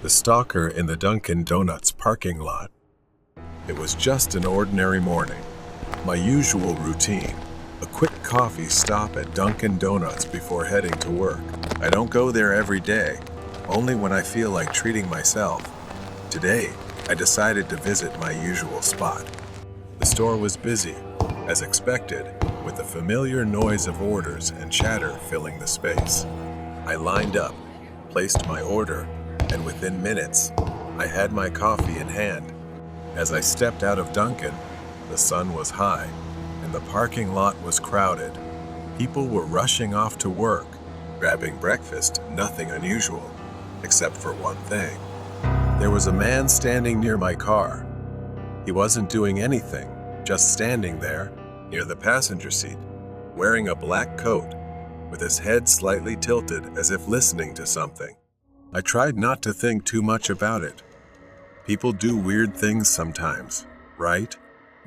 The stalker in the Dunkin' Donuts parking lot. It was just an ordinary morning. My usual routine, a quick coffee stop at Dunkin' Donuts before heading to work. I don't go there every day, only when I feel like treating myself. Today, I decided to visit my usual spot. The store was busy, as expected, with the familiar noise of orders and chatter filling the space. I lined up, placed my order, and within minutes, I had my coffee in hand. As I stepped out of Dunkin', the sun was high, and the parking lot was crowded. People were rushing off to work, grabbing breakfast, nothing unusual, except for one thing. There was a man standing near my car. He wasn't doing anything, just standing there, near the passenger seat, wearing a black coat, with his head slightly tilted as if listening to something. I tried not to think too much about it. People do weird things sometimes, right?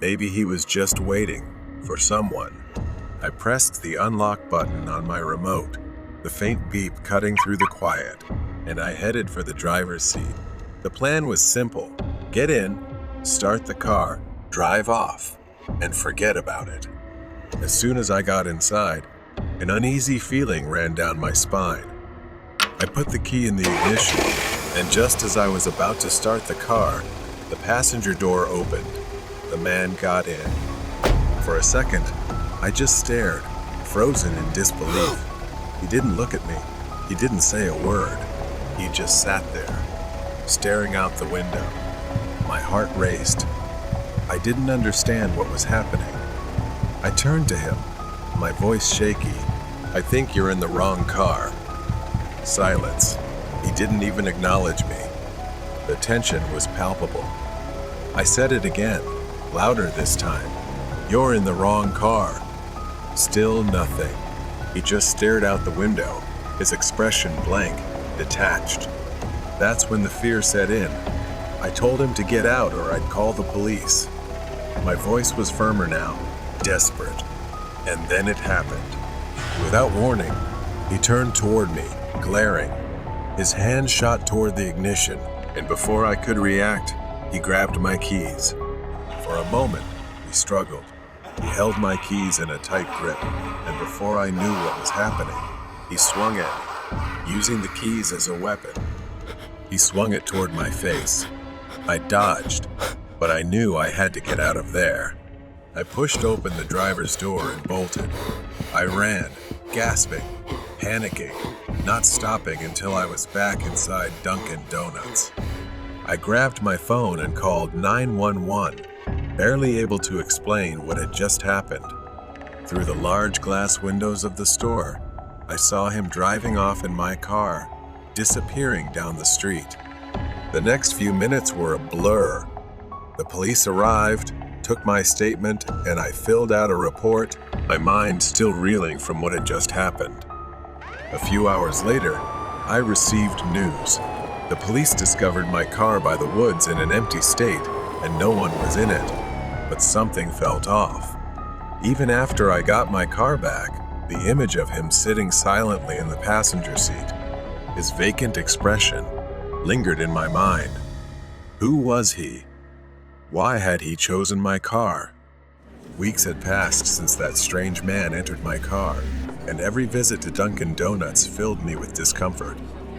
Maybe he was just waiting for someone. I pressed the unlock button on my remote, the faint beep cutting through the quiet, and I headed for the driver's seat. The plan was simple. Get in, start the car, drive off, and forget about it. As soon as I got inside, an uneasy feeling ran down my spine. I put the key in the ignition, and just as I was about to start the car, the passenger door opened. The man got in. For a second, I just stared, frozen in disbelief. He didn't look at me. He didn't say a word. He just sat there, staring out the window. My heart raced. I didn't understand what was happening. I turned to him, my voice shaky. "I think you're in the wrong car." Silence. He didn't even acknowledge me. The tension was palpable. I said it again, louder this time. "You're in the wrong car." Still nothing. He just stared out the window, his expression blank, detached. That's when the fear set in. I told him to get out or I'd call the police. My voice was firmer now, desperate. And then it happened. Without warning, he turned toward me, glaring. His hand shot toward the ignition, and before I could react, he grabbed my keys. For a moment, we struggled. He held my keys in a tight grip, and before I knew what was happening, he swung at me, using the keys as a weapon. He swung it toward my face. I dodged, but I knew I had to get out of there. I pushed open the driver's door and bolted. I ran, gasping, panicking, not stopping until I was back inside Dunkin' Donuts. I grabbed my phone and called 911, barely able to explain what had just happened. Through the large glass windows of the store, I saw him driving off in my car, disappearing down the street. The next few minutes were a blur. The police arrived, took my statement, and I filled out a report, my mind still reeling from what had just happened. A few hours later, I received news. The police discovered my car by the woods in an empty state, and no one was in it. But something felt off. Even after I got my car back, the image of him sitting silently in the passenger seat, his vacant expression, lingered in my mind. Who was he? Why had he chosen my car? Weeks had passed since that strange man entered my car, and every visit to Dunkin' Donuts filled me with discomfort.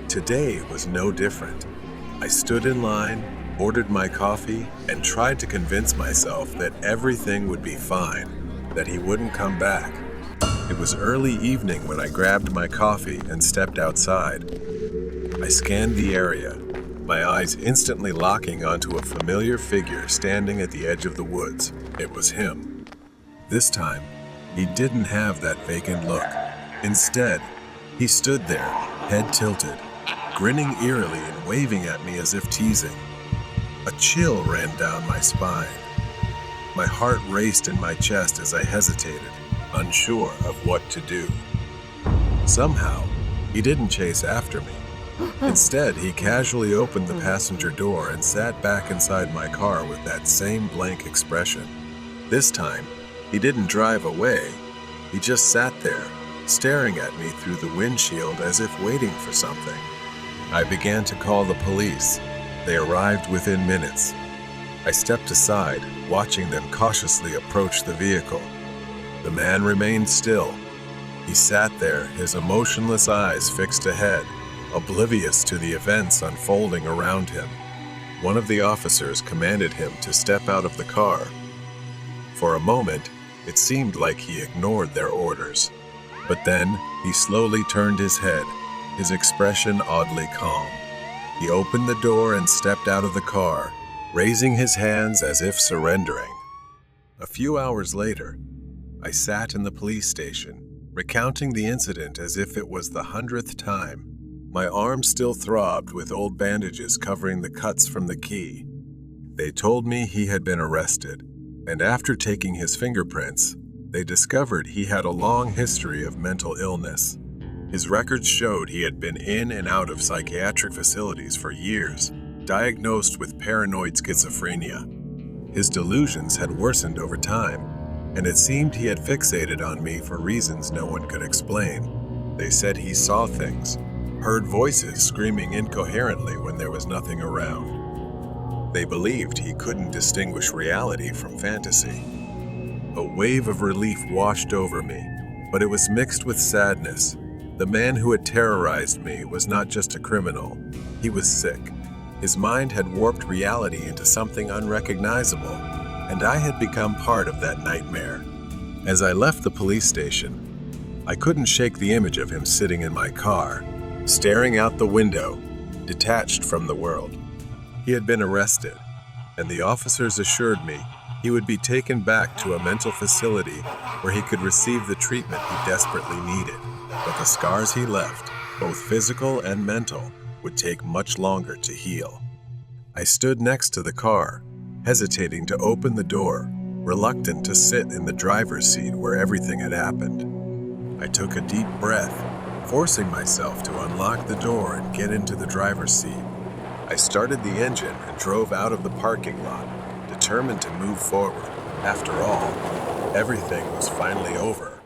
Today was no different. I stood in line, ordered my coffee, and tried to convince myself that everything would be fine, that he wouldn't come back. It was early evening when I grabbed my coffee and stepped outside. I scanned the area, my eyes instantly locking onto a familiar figure standing at the edge of the woods. It was him. This time, he didn't have that vacant look. Instead, he stood there, head tilted, grinning eerily and waving at me as if teasing. A chill ran down my spine. My heart raced in my chest as I hesitated, unsure of what to do. Somehow, he didn't chase after me. Instead, he casually opened the passenger door and sat back inside my car with that same blank expression. This time, he didn't drive away. He just sat there, staring at me through the windshield as if waiting for something. I began to call the police. They arrived within minutes. I stepped aside, watching them cautiously approach the vehicle. The man remained still. He sat there, his emotionless eyes fixed ahead, oblivious to the events unfolding around him. One of the officers commanded him to step out of the car. For a moment, it seemed like he ignored their orders. But then, he slowly turned his head, his expression oddly calm. He opened the door and stepped out of the car, raising his hands as if surrendering. A few hours later, I sat in the police station, recounting the incident as if it was the 100th time. My arm still throbbed with old bandages covering the cuts from the key. They told me he had been arrested, and after taking his fingerprints, they discovered he had a long history of mental illness. His records showed he had been in and out of psychiatric facilities for years, diagnosed with paranoid schizophrenia. His delusions had worsened over time, and it seemed he had fixated on me for reasons no one could explain. They said he saw things, heard voices screaming incoherently when there was nothing around. They believed he couldn't distinguish reality from fantasy. A wave of relief washed over me, but it was mixed with sadness. The man who had terrorized me was not just a criminal. He was sick. His mind had warped reality into something unrecognizable, and I had become part of that nightmare. As I left the police station, I couldn't shake the image of him sitting in my car, staring out the window, detached from the world. He had been arrested, and the officers assured me he would be taken back to a mental facility where he could receive the treatment he desperately needed. But the scars he left, both physical and mental, would take much longer to heal. I stood next to the car, hesitating to open the door, reluctant to sit in the driver's seat where everything had happened. I took a deep breath, forcing myself to unlock the door and get into the driver's seat. I started the engine and drove out of the parking lot, determined to move forward. After all, everything was finally over.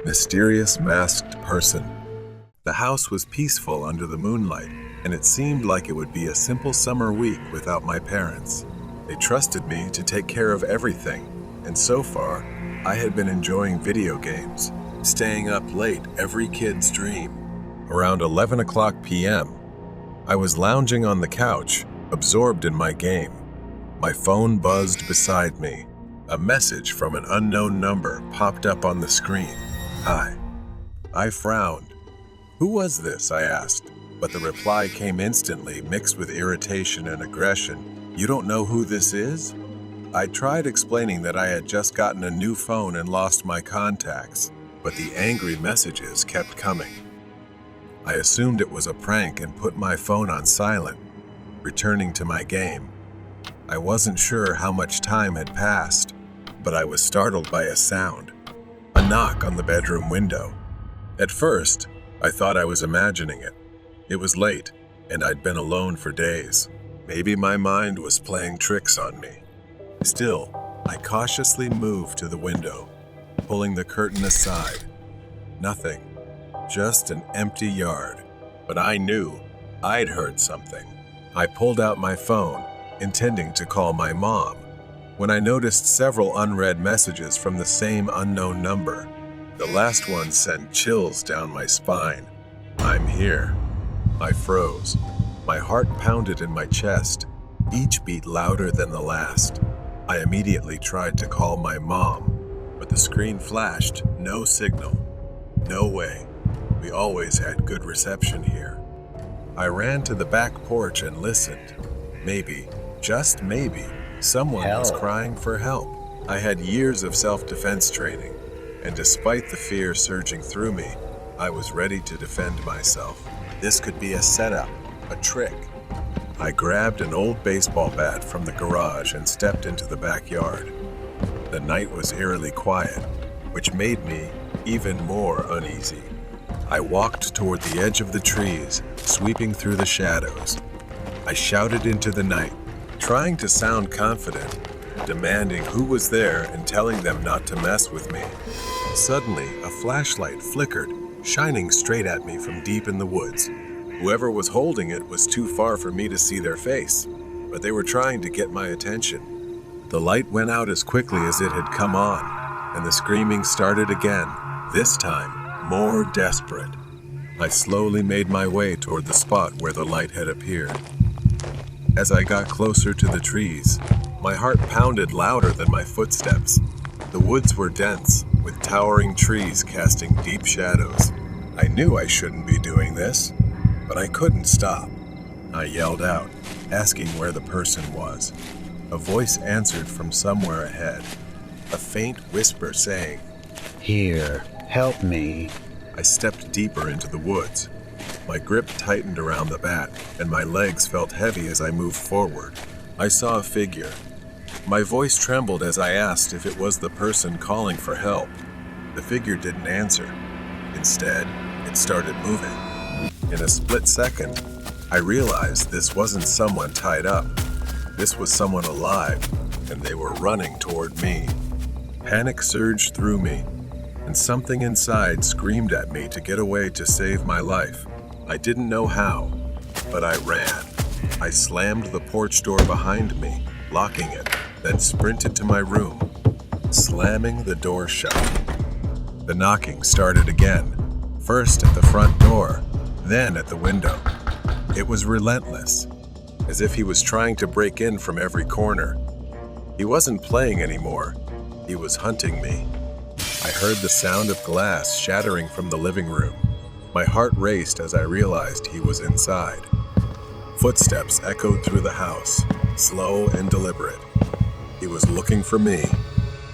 Mysterious masked person. The house was peaceful under the moonlight, and it seemed like it would be a simple summer week without my parents. They trusted me to take care of everything, and so far, I had been enjoying video games, staying up late, every kid's dream. Around 11 o'clock p.m., I was lounging on the couch, absorbed in my game. My phone buzzed beside me. A message from an unknown number popped up on the screen. Hi. I frowned. Who was this? I asked, but the reply came instantly, mixed with irritation and aggression. You don't know who this is? I tried explaining that I had just gotten a new phone and lost my contacts, but the angry messages kept coming. I assumed it was a prank and put my phone on silent, returning to my game. I wasn't sure how much time had passed, but I was startled by a sound, a knock on the bedroom window. At first, I thought I was imagining it. It was late, and I'd been alone for days. Maybe my mind was playing tricks on me. Still, I cautiously moved to the window, pulling the curtain aside. Nothing, just an empty yard. But I knew I'd heard something. I pulled out my phone, intending to call my mom, when I noticed several unread messages from the same unknown number. The last one sent chills down my spine. I'm here. I froze. My heart pounded in my chest, each beat louder than the last. I immediately tried to call my mom, but the screen flashed, no signal. No way. We always had good reception here. I ran to the back porch and listened. Maybe, just maybe, someone was crying for help. I had years of self-defense training, and despite the fear surging through me, I was ready to defend myself. This could be a setup, a trick. I grabbed an old baseball bat from the garage and stepped into the backyard. The night was eerily quiet, which made me even more uneasy. I walked toward the edge of the trees, sweeping through the shadows. I shouted into the night, trying to sound confident, demanding who was there and telling them not to mess with me. Suddenly, a flashlight flickered, shining straight at me from deep in the woods. Whoever was holding it was too far for me to see their face, but they were trying to get my attention. The light went out as quickly as it had come on, and the screaming started again, this time more desperate. I slowly made my way toward the spot where the light had appeared. As I got closer to the trees, my heart pounded louder than my footsteps. The woods were dense, with towering trees casting deep shadows. I knew I shouldn't be doing this, but I couldn't stop. I yelled out, asking where the person was. A voice answered from somewhere ahead, a faint whisper saying, "Here, help me." I stepped deeper into the woods. My grip tightened around the bat, and my legs felt heavy as I moved forward. I saw a figure. My voice trembled as I asked if it was the person calling for help. The figure didn't answer. Instead, it started moving. In a split second, I realized this wasn't someone tied up. This was someone alive, and they were running toward me. Panic surged through me, and something inside screamed at me to get away to save my life. I didn't know how, but I ran. I slammed the porch door behind me, locking it, then sprinted to my room, slamming the door shut. The knocking started again, first at the front door, then at the window. It was relentless, as if he was trying to break in from every corner. He wasn't playing anymore. He was hunting me. I heard the sound of glass shattering from the living room. My heart raced as I realized he was inside. Footsteps echoed through the house, slow and deliberate. He was looking for me.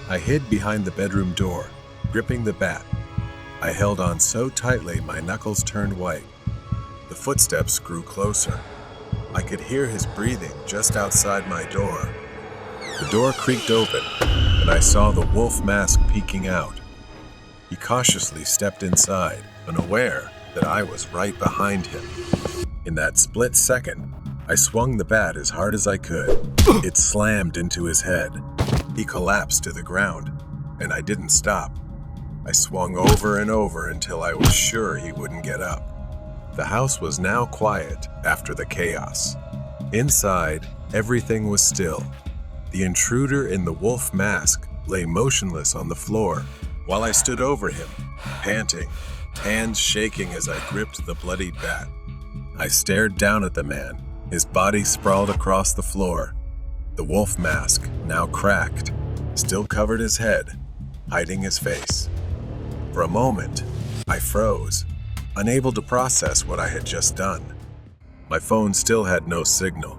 I hid behind the bedroom door, gripping the bat. I held on so tightly my knuckles turned white. The footsteps grew closer. I could hear his breathing just outside my door. The door creaked open, and I saw the wolf mask peeking out. He cautiously stepped inside, unaware that I was right behind him. In that split second, I swung the bat as hard as I could. It slammed into his head. He collapsed to the ground, and I didn't stop. I swung over and over until I was sure he wouldn't get up. The house was now quiet after the chaos. Inside, everything was still. The intruder in the wolf mask lay motionless on the floor, while I stood over him, panting, hands shaking as I gripped the bloodied bat. I stared down at the man, his body sprawled across the floor. The wolf mask, now cracked, still covered his head, hiding his face. For a moment, I froze, unable to process what I had just done. My phone still had no signal,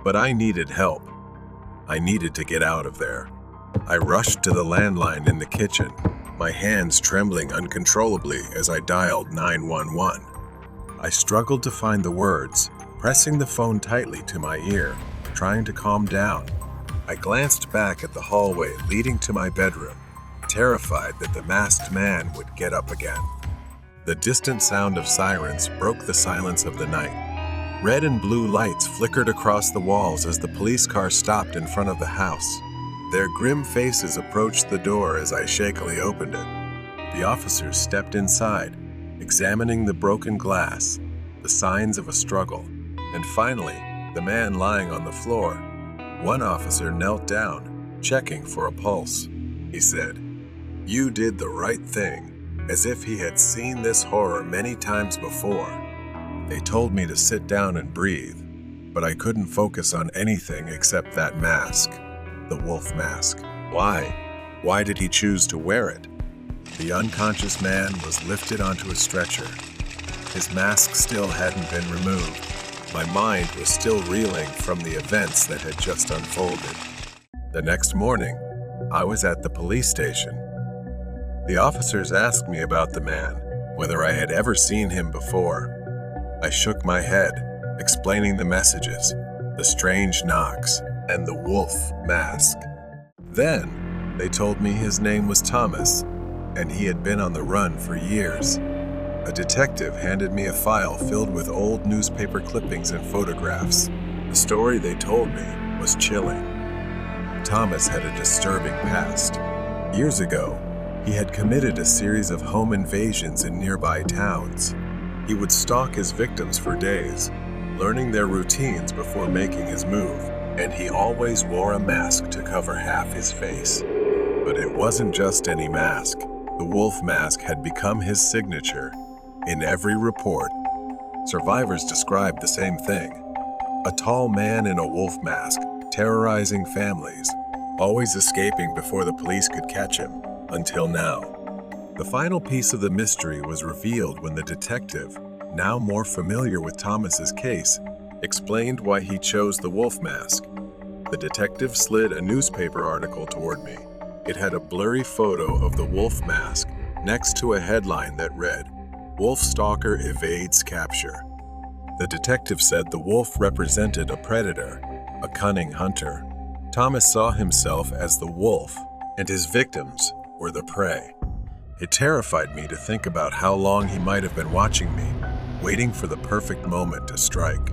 but I needed help. I needed to get out of there. I rushed to the landline in the kitchen, my hands trembling uncontrollably as I dialed 911. I struggled to find the words, pressing the phone tightly to my ear, trying to calm down. I glanced back at the hallway leading to my bedroom, terrified that the masked man would get up again. The distant sound of sirens broke the silence of the night. Red and blue lights flickered across the walls as the police car stopped in front of the house. Their grim faces approached the door as I shakily opened it. The officers stepped inside, examining the broken glass, the signs of a struggle, and finally, the man lying on the floor. One officer knelt down, checking for a pulse. He said, "You did the right thing," as if he had seen this horror many times before. They told me to sit down and breathe, but I couldn't focus on anything except that mask, the wolf mask. Why? Why did he choose to wear it? The unconscious man was lifted onto a stretcher. His mask still hadn't been removed. My mind was still reeling from the events that had just unfolded. The next morning, I was at the police station. The officers asked me about the man, whether I had ever seen him before. I shook my head, explaining the messages, the strange knocks, and the wolf mask. Then, they told me his name was Thomas, and he had been on the run for years. A detective handed me a file filled with old newspaper clippings and photographs. The story they told me was chilling. Thomas had a disturbing past. Years ago, he had committed a series of home invasions in nearby towns. He would stalk his victims for days, learning their routines before making his move, and he always wore a mask to cover half his face. But it wasn't just any mask. The wolf mask had become his signature. In every report, survivors described the same thing. A tall man in a wolf mask, terrorizing families, always escaping before the police could catch him, until now. The final piece of the mystery was revealed when the detective, now more familiar with Thomas's case, explained why he chose the wolf mask. The detective slid a newspaper article toward me. It had a blurry photo of the wolf mask next to a headline that read, "Wolf Stalker Evades Capture." The detective said the wolf represented a predator, a cunning hunter. Thomas saw himself as the wolf, and his victims were the prey. It terrified me to think about how long he might have been watching me, waiting for the perfect moment to strike.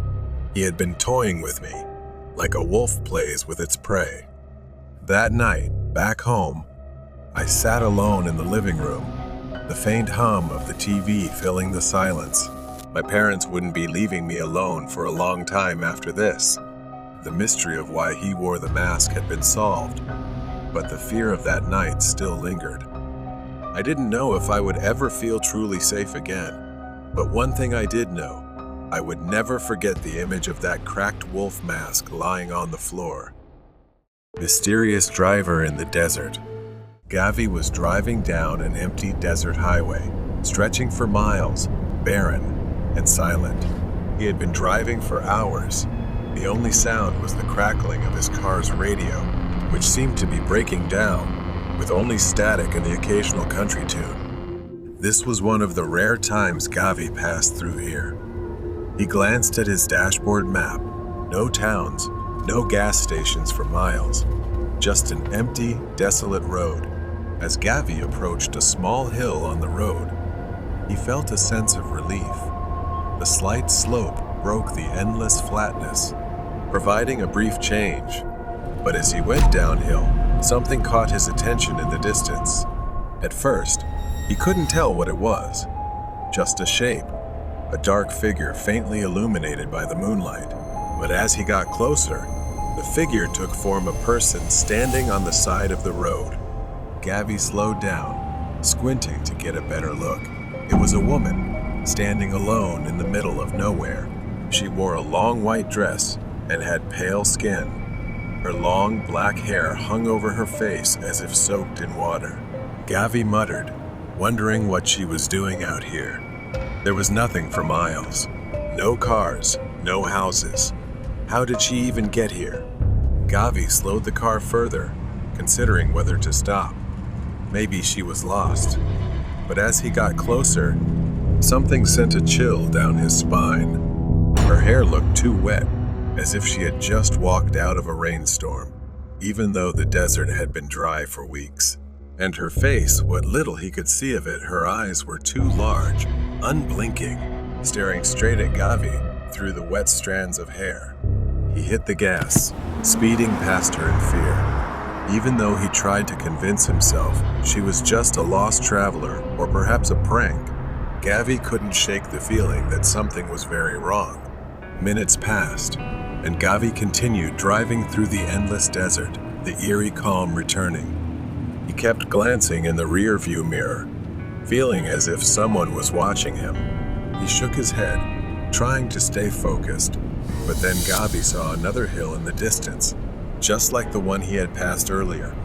He had been toying with me, like a wolf plays with its prey. That night, back home, I sat alone in the living room, the faint hum of the TV filling the silence. My parents wouldn't be leaving me alone for a long time after this. The mystery of why he wore the mask had been solved, but the fear of that night still lingered. I didn't know if I would ever feel truly safe again, but one thing I did know, I would never forget the image of that cracked wolf mask lying on the floor. Mysterious driver in the desert. Gavi was driving down an empty desert highway, stretching for miles, barren and silent. He had been driving for hours. The only sound was the crackling of his car's radio, which seemed to be breaking down, with only static and the occasional country tune. This was one of the rare times Gavi passed through here. He glanced at his dashboard map. No towns, no gas stations for miles. Just an empty, desolate road. As Gavi approached a small hill on the road, he felt a sense of relief. The slight slope broke the endless flatness, providing a brief change. But as he went downhill, something caught his attention in the distance. At first, he couldn't tell what it was. Just a shape, a dark figure faintly illuminated by the moonlight. But as he got closer, the figure took form of a person standing on the side of the road. Gavi slowed down, squinting to get a better look. It was a woman, standing alone in the middle of nowhere. She wore a long white dress and had pale skin. Her long black hair hung over her face as if soaked in water. Gavi muttered, wondering what she was doing out here. There was nothing for miles. No cars, no houses. How did she even get here? Gavi slowed the car further, considering whether to stop. Maybe she was lost. But as he got closer, something sent a chill down his spine. Her hair looked too wet, as if she had just walked out of a rainstorm, even though the desert had been dry for weeks. And her face, what little he could see of it, her eyes were too large, unblinking, staring straight at Gavi through the wet strands of hair. He hit the gas, speeding past her in fear. Even though he tried to convince himself she was just a lost traveler or perhaps a prank, Gavi couldn't shake the feeling that something was very wrong. Minutes passed, and Gavi continued driving through the endless desert, the eerie calm returning. He kept glancing in the rear-view mirror, feeling as if someone was watching him. He shook his head, trying to stay focused, but then Gavi saw another hill in the distance, just like the one he had passed earlier.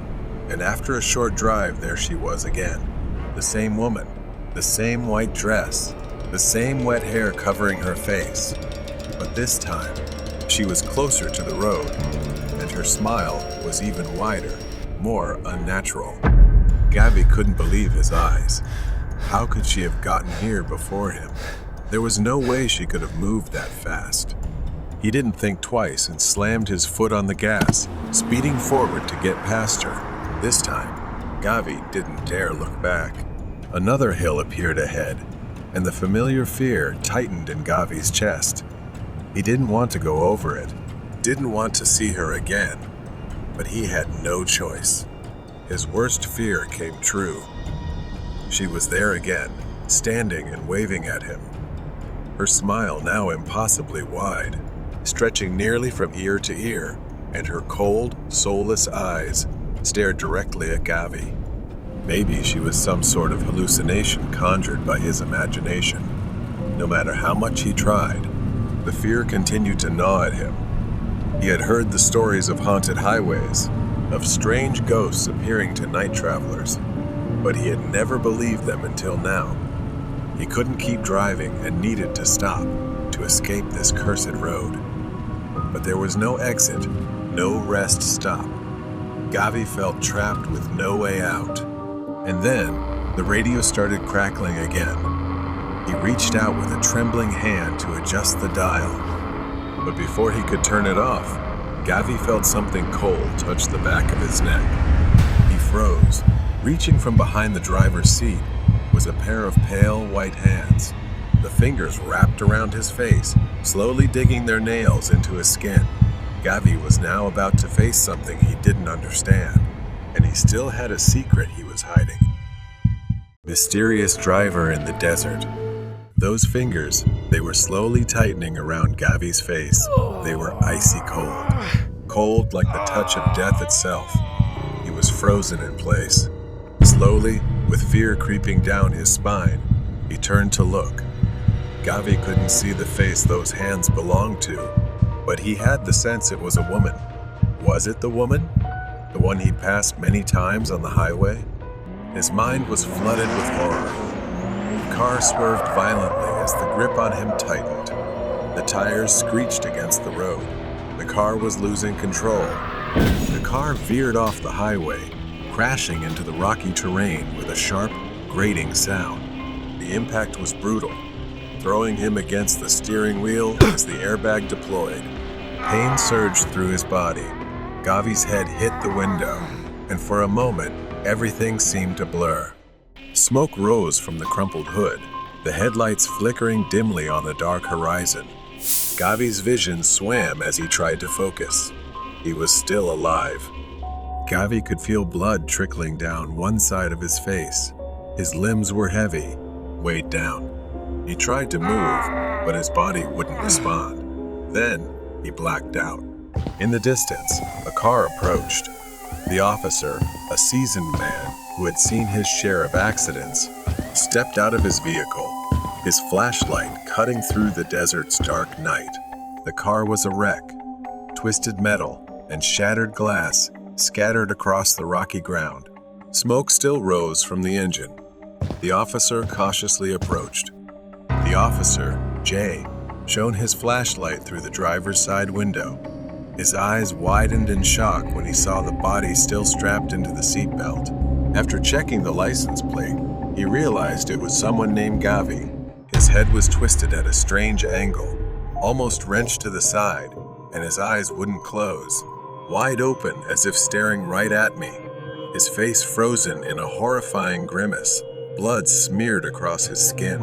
And after a short drive, there she was again. The same woman, the same white dress, the same wet hair covering her face. But this time, she was closer to the road, and her smile was even wider, more unnatural. Gavi couldn't believe his eyes. How could she have gotten here before him? There was no way she could have moved that fast. He didn't think twice and slammed his foot on the gas, speeding forward to get past her. This time, Gavi didn't dare look back. Another hill appeared ahead, and the familiar fear tightened in Gavi's chest. He didn't want to go over it, didn't want to see her again, but he had no choice. His worst fear came true. She was there again, standing and waving at him. her smile now impossibly wide, stretching nearly from ear to ear, and her cold, soulless eyes stared directly at Gavi. Maybe she was some sort of hallucination conjured by his imagination. No matter how much he tried, the fear continued to gnaw at him. He had heard the stories of haunted highways, of strange ghosts appearing to night travelers, but he had never believed them until now. He couldn't keep driving and needed to stop to escape this cursed road. But there was no exit, no rest stop. Gavi felt trapped with no way out. And then, the radio started crackling again. He reached out with a trembling hand to adjust the dial. But before he could turn it off, Gavi felt something cold touch the back of his neck. He froze. Reaching from behind the driver's seat was a pair of pale white hands. The fingers wrapped around his face, slowly digging their nails into his skin. Gavi was now about to face something he didn't understand, and he still had a secret he was hiding. Mysterious driver in the desert. Those fingers, they were slowly tightening around Gavi's face. They were icy cold. Cold like the touch of death itself. He was frozen in place. Slowly, with fear creeping down his spine, he turned to look. Gavi couldn't see the face those hands belonged to, but he had the sense it was a woman. Was it the woman? The one he'd passed many times on the highway? His mind was flooded with horror. The car swerved violently as the grip on him tightened. The tires screeched against the road. The car was losing control. The car veered off the highway, crashing into the rocky terrain with a sharp, grating sound. The impact was brutal, throwing him against the steering wheel as the airbag deployed. Pain surged through his body. Gavi's head hit the window, and for a moment, everything seemed to blur. Smoke rose from the crumpled hood, the headlights flickering dimly on the dark horizon. Gavi's vision swam as he tried to focus. He was still alive. Gavi could feel blood trickling down one side of his face. His limbs were heavy, weighed down. He tried to move, but his body wouldn't respond. Then, he blacked out. In the distance, a car approached. The officer, a seasoned man who had seen his share of accidents, stepped out of his vehicle, his flashlight cutting through the desert's dark night. The car was a wreck. Twisted metal and shattered glass scattered across the rocky ground. Smoke still rose from the engine. The officer cautiously approached. The officer, Jay, shone his flashlight through the driver's side window. His eyes widened in shock when he saw the body still strapped into the seatbelt. After checking the license plate, he realized it was someone named Gavi. His head was twisted at a strange angle, almost wrenched to the side, and his eyes wouldn't close, wide open as if staring right at me. His face frozen in a horrifying grimace, blood smeared across his skin.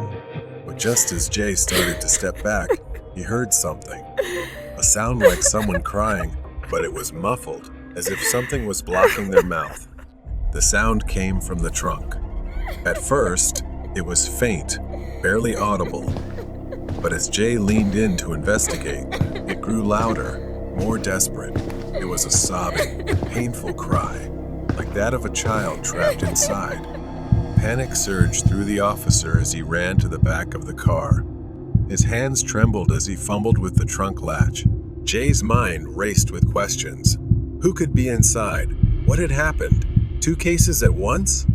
But just as Jay started to step back, he heard something. A sound like someone crying, but it was muffled, as if something was blocking their mouth. The sound came from the trunk. At first, it was faint, barely audible. But as Jay leaned in to investigate, it grew louder, more desperate. It was a sobbing, painful cry, like that of a child trapped inside. Panic surged through the officer as he ran to the back of the car. His hands trembled as he fumbled with the trunk latch. Jay's mind raced with questions. Who could be inside? What had happened? 2 cases at once?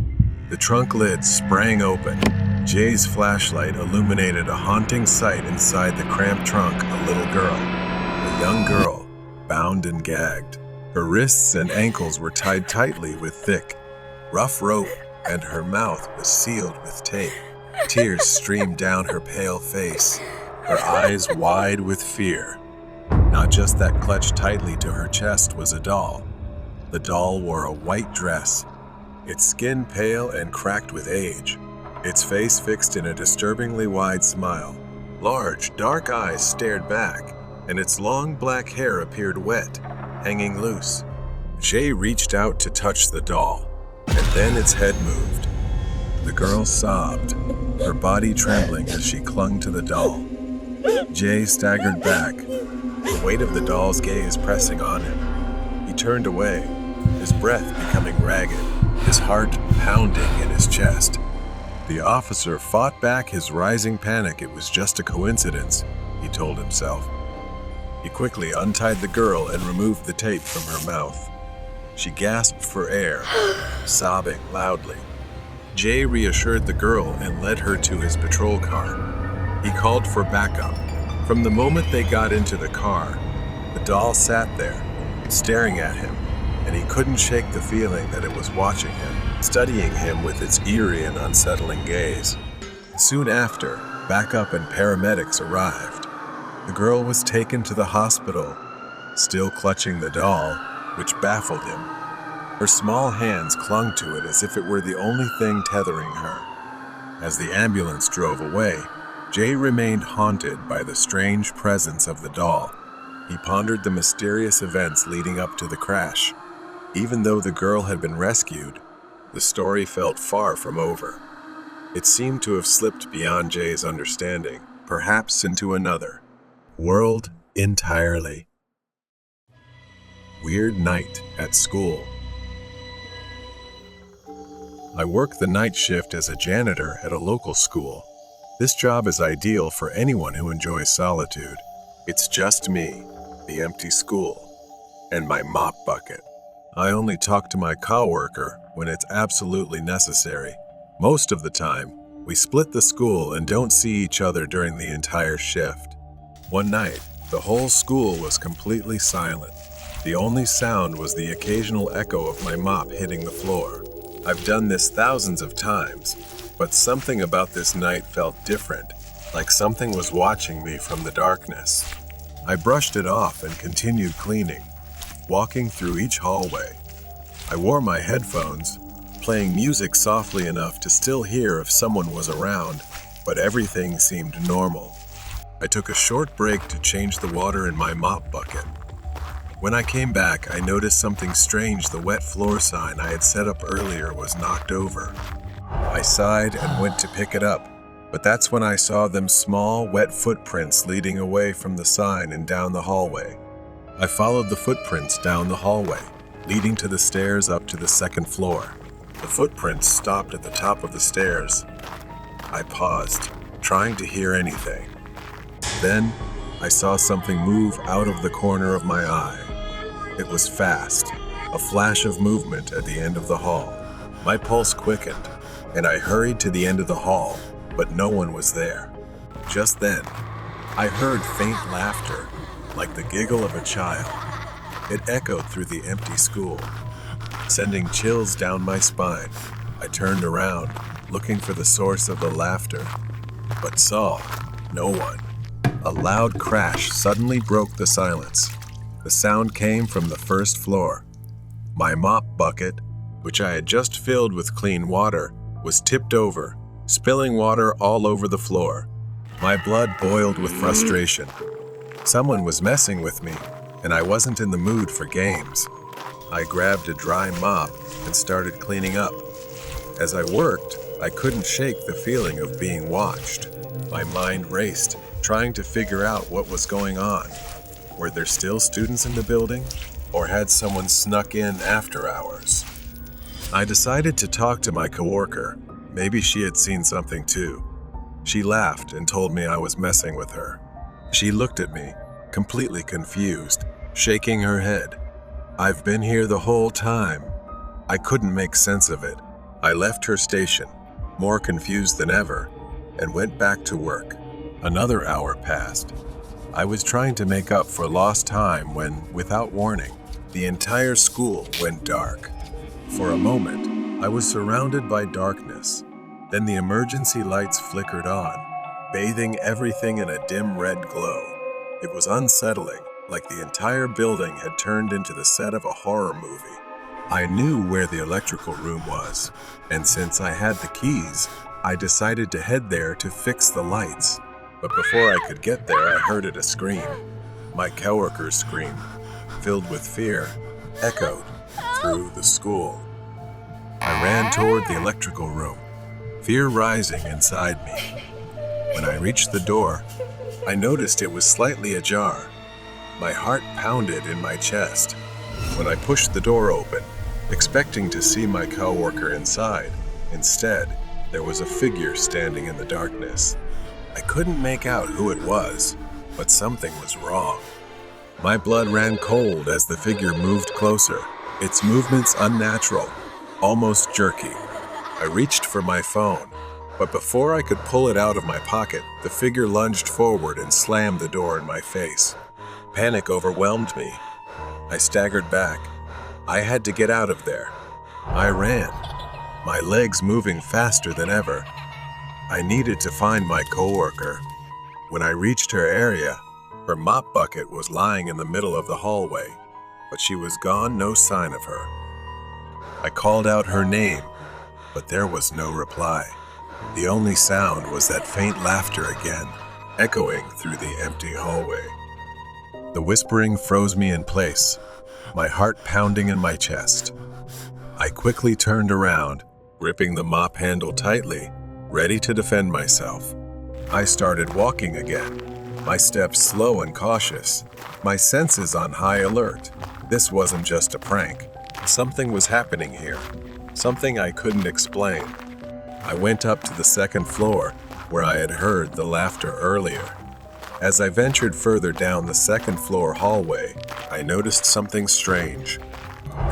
The trunk lid sprang open. Jay's flashlight illuminated a haunting sight inside the cramped trunk, a little girl. A young girl, bound and gagged. Her wrists and ankles were tied tightly with thick, rough rope, and her mouth was sealed with tape. Tears streamed down her pale face, her eyes wide with fear. Not just that clutched tightly to her chest was a doll. The doll wore a white dress, its skin pale and cracked with age, its face fixed in a disturbingly wide smile. Large, dark eyes stared back, and its long black hair appeared wet, hanging loose. Jay reached out to touch the doll, and then its head moved. The girl sobbed, her body trembling as she clung to the doll. Jay staggered back, the weight of the doll's gaze pressing on him. He turned away, his breath becoming ragged, his heart pounding in his chest. The officer fought back his rising panic. It was just a coincidence, he told himself. He quickly untied the girl and removed the tape from her mouth. She gasped for air, sobbing loudly. Jay reassured the girl and led her to his patrol car. He called for backup. From the moment they got into the car, the doll sat there, staring at him, and he couldn't shake the feeling that it was watching him, studying him with its eerie and unsettling gaze. Soon after, backup and paramedics arrived. The girl was taken to the hospital, still clutching the doll, which baffled him. Her small hands clung to it as if it were the only thing tethering her. As the ambulance drove away, Jay remained haunted by the strange presence of the doll. He pondered the mysterious events leading up to the crash. Even though the girl had been rescued, the story felt far from over. It seemed to have slipped beyond Jay's understanding, perhaps into another world entirely. Weird night at school. I work the night shift as a janitor at a local school. This job is ideal for anyone who enjoys solitude. It's just me, the empty school, and my mop bucket. I only talk to my coworker when it's absolutely necessary. Most of the time, we split the school and don't see each other during the entire shift. One night, the whole school was completely silent. The only sound was the occasional echo of my mop hitting the floor. I've done this thousands of times, but something about this night felt different, like something was watching me from the darkness. I brushed it off and continued cleaning, walking through each hallway. I wore my headphones, playing music softly enough to still hear if someone was around, but everything seemed normal. I took a short break to change the water in my mop bucket. When I came back, I noticed something strange. The wet floor sign I had set up earlier was knocked over. I sighed and went to pick it up, but that's when I saw them small, wet footprints leading away from the sign and down the hallway. I followed the footprints down the hallway, leading to the stairs up to the second floor. The footprints stopped at the top of the stairs. I paused, trying to hear anything. Then, I saw something move out of the corner of my eye. It was fast, a flash of movement at the end of the hall. My pulse quickened, and I hurried to the end of the hall, but no one was there. Just then, I heard faint laughter, like the giggle of a child. It echoed through the empty school, sending chills down my spine. I turned around, looking for the source of the laughter, but saw no one. A loud crash suddenly broke the silence. The sound came from the first floor. My mop bucket, which I had just filled with clean water, was tipped over, spilling water all over the floor. My blood boiled with frustration. Someone was messing with me, and I wasn't in the mood for games. I grabbed a dry mop and started cleaning up. As I worked, I couldn't shake the feeling of being watched. My mind raced, trying to figure out what was going on. Were there still students in the building, or had someone snuck in after hours? I decided to talk to my coworker. Maybe she had seen something too. She laughed and told me I was messing with her. She looked at me, completely confused, shaking her head. I've been here the whole time. I couldn't make sense of it. I left her station, more confused than ever, and went back to work. Another hour passed. I was trying to make up for lost time when, without warning, the entire school went dark. For a moment, I was surrounded by darkness. Then the emergency lights flickered on, bathing everything in a dim red glow. It was unsettling, like the entire building had turned into the set of a horror movie. I knew where the electrical room was, and since I had the keys, I decided to head there to fix the lights. But before I could get there, I heard a scream. My coworker's scream, filled with fear, echoed through the school. I ran toward the electrical room, fear rising inside me. When I reached the door, I noticed it was slightly ajar. My heart pounded in my chest. When I pushed the door open, expecting to see my coworker inside, instead, there was a figure standing in the darkness. I couldn't make out who it was, but something was wrong. My blood ran cold as the figure moved closer, its movements unnatural, almost jerky. I reached for my phone, but before I could pull it out of my pocket, the figure lunged forward and slammed the door in my face. Panic overwhelmed me. I staggered back. I had to get out of there. I ran, my legs moving faster than ever. I needed to find my coworker. When I reached her area, her mop bucket was lying in the middle of the hallway, but she was gone, no sign of her. I called out her name, but there was no reply. The only sound was that faint laughter again, echoing through the empty hallway. The whispering froze me in place, my heart pounding in my chest. I quickly turned around, gripping the mop handle tightly, ready to defend myself. I started walking again, my steps slow and cautious, my senses on high alert. This wasn't just a prank. Something was happening here, something I couldn't explain. I went up to the second floor, where I had heard the laughter earlier. As I ventured further down the second floor hallway, I noticed something strange.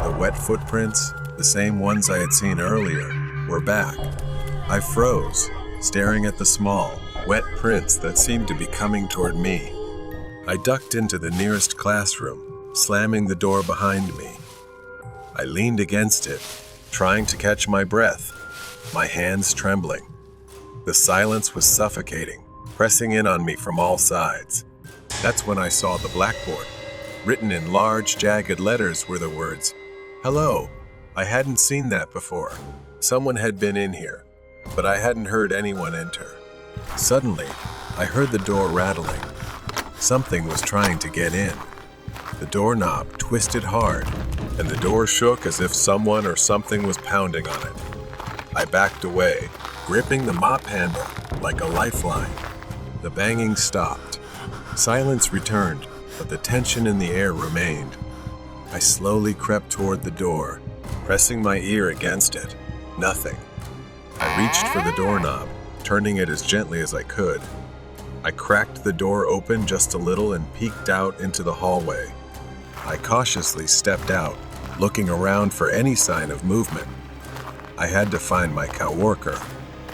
The wet footprints, the same ones I had seen earlier, were back. I froze, staring at the small, wet prints that seemed to be coming toward me. I ducked into the nearest classroom, slamming the door behind me. I leaned against it, trying to catch my breath, my hands trembling. The silence was suffocating, pressing in on me from all sides. That's when I saw the blackboard. Written in large, jagged letters were the words, "Hello." I hadn't seen that before. Someone had been in here, but I hadn't heard anyone enter. Suddenly, I heard the door rattling. Something was trying to get in. The doorknob twisted hard, and the door shook as if someone or something was pounding on it. I backed away, gripping the mop handle like a lifeline. The banging stopped. Silence returned, but the tension in the air remained. I slowly crept toward the door, pressing my ear against it. Nothing. I reached for the doorknob, turning it as gently as I could. I cracked the door open just a little and peeked out into the hallway. I cautiously stepped out, looking around for any sign of movement. I had to find my coworker.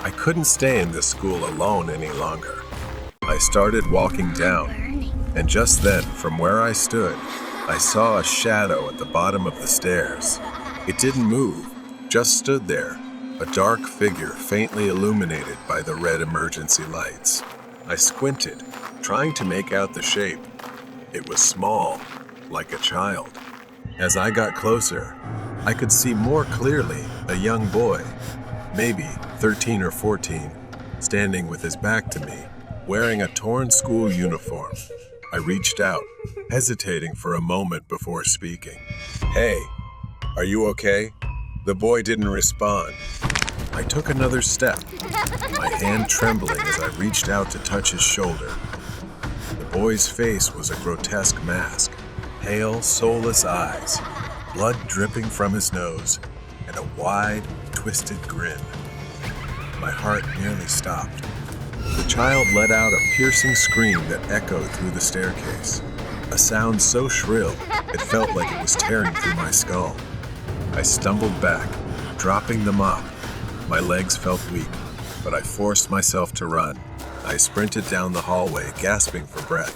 I couldn't stay in this school alone any longer. I started walking down, and just then, from where I stood, I saw a shadow at the bottom of the stairs. It didn't move, just stood there, a dark figure faintly illuminated by the red emergency lights. I squinted, trying to make out the shape. It was small, like a child. As I got closer, I could see more clearly a young boy, maybe 13 or 14, standing with his back to me, wearing a torn school uniform. I reached out, hesitating for a moment before speaking. "Hey, are you okay?" The boy didn't respond. I took another step, my hand trembling as I reached out to touch his shoulder. The boy's face was a grotesque mask, pale, soulless eyes, blood dripping from his nose, and a wide, twisted grin. My heart nearly stopped. The child let out a piercing scream that echoed through the staircase, a sound so shrill it felt like it was tearing through my skull. I stumbled back, dropping the mop. My legs felt weak, but I forced myself to run. I sprinted down the hallway, gasping for breath.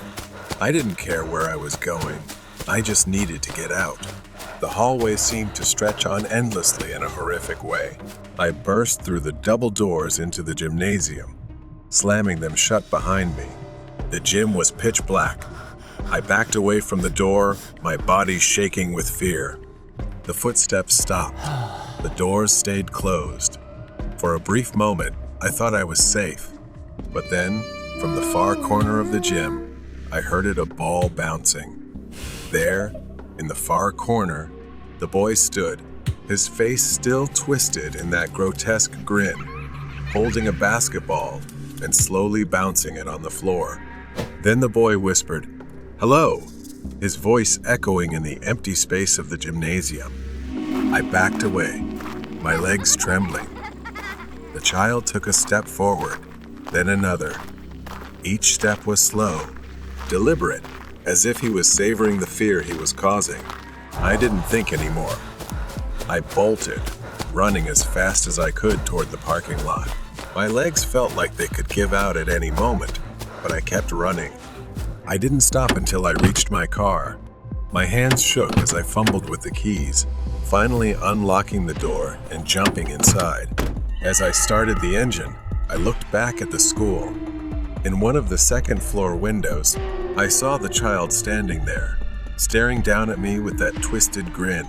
I didn't care where I was going. I just needed to get out. The hallway seemed to stretch on endlessly in a horrific way. I burst through the double doors into the gymnasium, slamming them shut behind me. The gym was pitch black. I backed away from the door, my body shaking with fear. The footsteps stopped. The doors stayed closed. For a brief moment, I thought I was safe. But then, from the far corner of the gym, I heard a ball bouncing. There, in the far corner, the boy stood, his face still twisted in that grotesque grin, holding a basketball and slowly bouncing it on the floor. Then the boy whispered, "Hello," his voice echoing in the empty space of the gymnasium. I backed away, my legs trembling. The child took a step forward, then another. Each step was slow, deliberate, as if he was savoring the fear he was causing. I didn't think anymore. I bolted, running as fast as I could toward the parking lot. My legs felt like they could give out at any moment, but I kept running. I didn't stop until I reached my car. My hands shook as I fumbled with the keys, finally unlocking the door and jumping inside. As I started the engine, I looked back at the school. In one of the second-floor windows, I saw the child standing there, staring down at me with that twisted grin.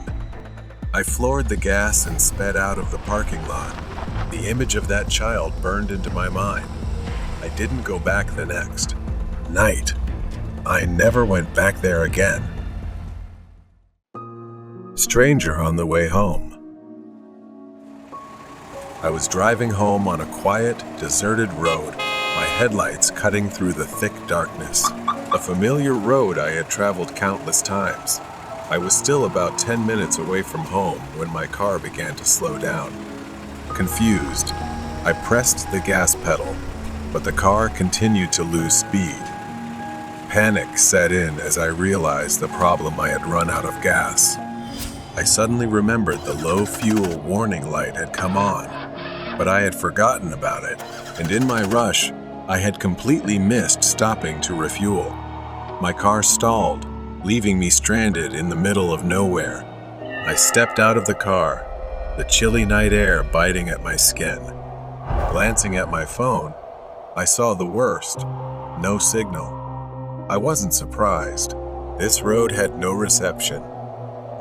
I floored the gas and sped out of the parking lot. The image of that child burned into my mind. I didn't go back the next night. I never went back there again. Stranger on the way home. I was driving home on a quiet, deserted road, my headlights cutting through the thick darkness. A familiar road I had traveled countless times. I was still about 10 minutes away from home when my car began to slow down. Confused, I pressed the gas pedal, but the car continued to lose speed. Panic set in as I realized the problem I had run out of gas. I suddenly remembered the low fuel warning light had come on, but I had forgotten about it, and in my rush, I had completely missed stopping to refuel. My car stalled, leaving me stranded in the middle of nowhere. I stepped out of the car, the chilly night air biting at my skin. Glancing at my phone, I saw the worst: no signal. I wasn't surprised. This road had no reception.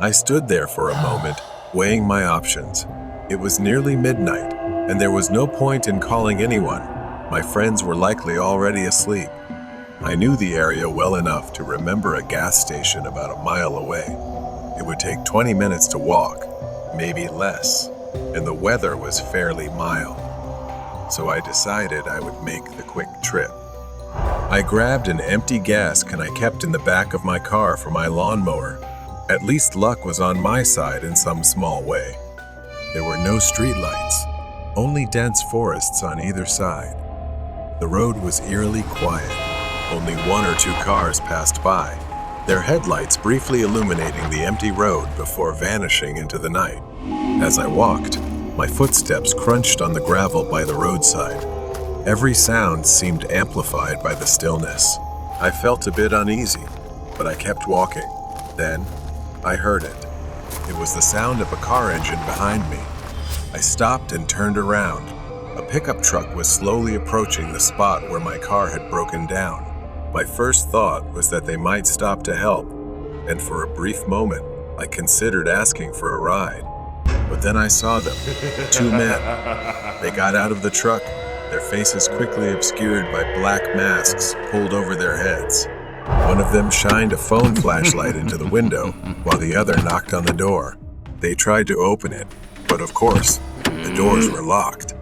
I stood there for a moment, weighing my options. It was nearly midnight, and there was no point in calling anyone. My friends were likely already asleep. I knew the area well enough to remember a gas station about a mile away. It would take 20 minutes to walk, maybe less, and the weather was fairly mild. So I decided I would make the quick trip. I grabbed an empty gas can I kept in the back of my car for my lawnmower. At least luck was on my side in some small way. There were no streetlights, only dense forests on either side. The road was eerily quiet. Only one or two cars passed by, their headlights briefly illuminating the empty road before vanishing into the night. As I walked, my footsteps crunched on the gravel by the roadside. Every sound seemed amplified by the stillness. I felt a bit uneasy, but I kept walking. Then, I heard it. It was the sound of a car engine behind me. I stopped and turned around. A pickup truck was slowly approaching the spot where my car had broken down. My first thought was that they might stop to help, and for a brief moment, I considered asking for a ride. But then I saw them, two men. They got out of the truck, their faces quickly obscured by black masks pulled over their heads. One of them shined a phone flashlight into the window, while the other knocked on the door. They tried to open it, but of course, the doors were locked.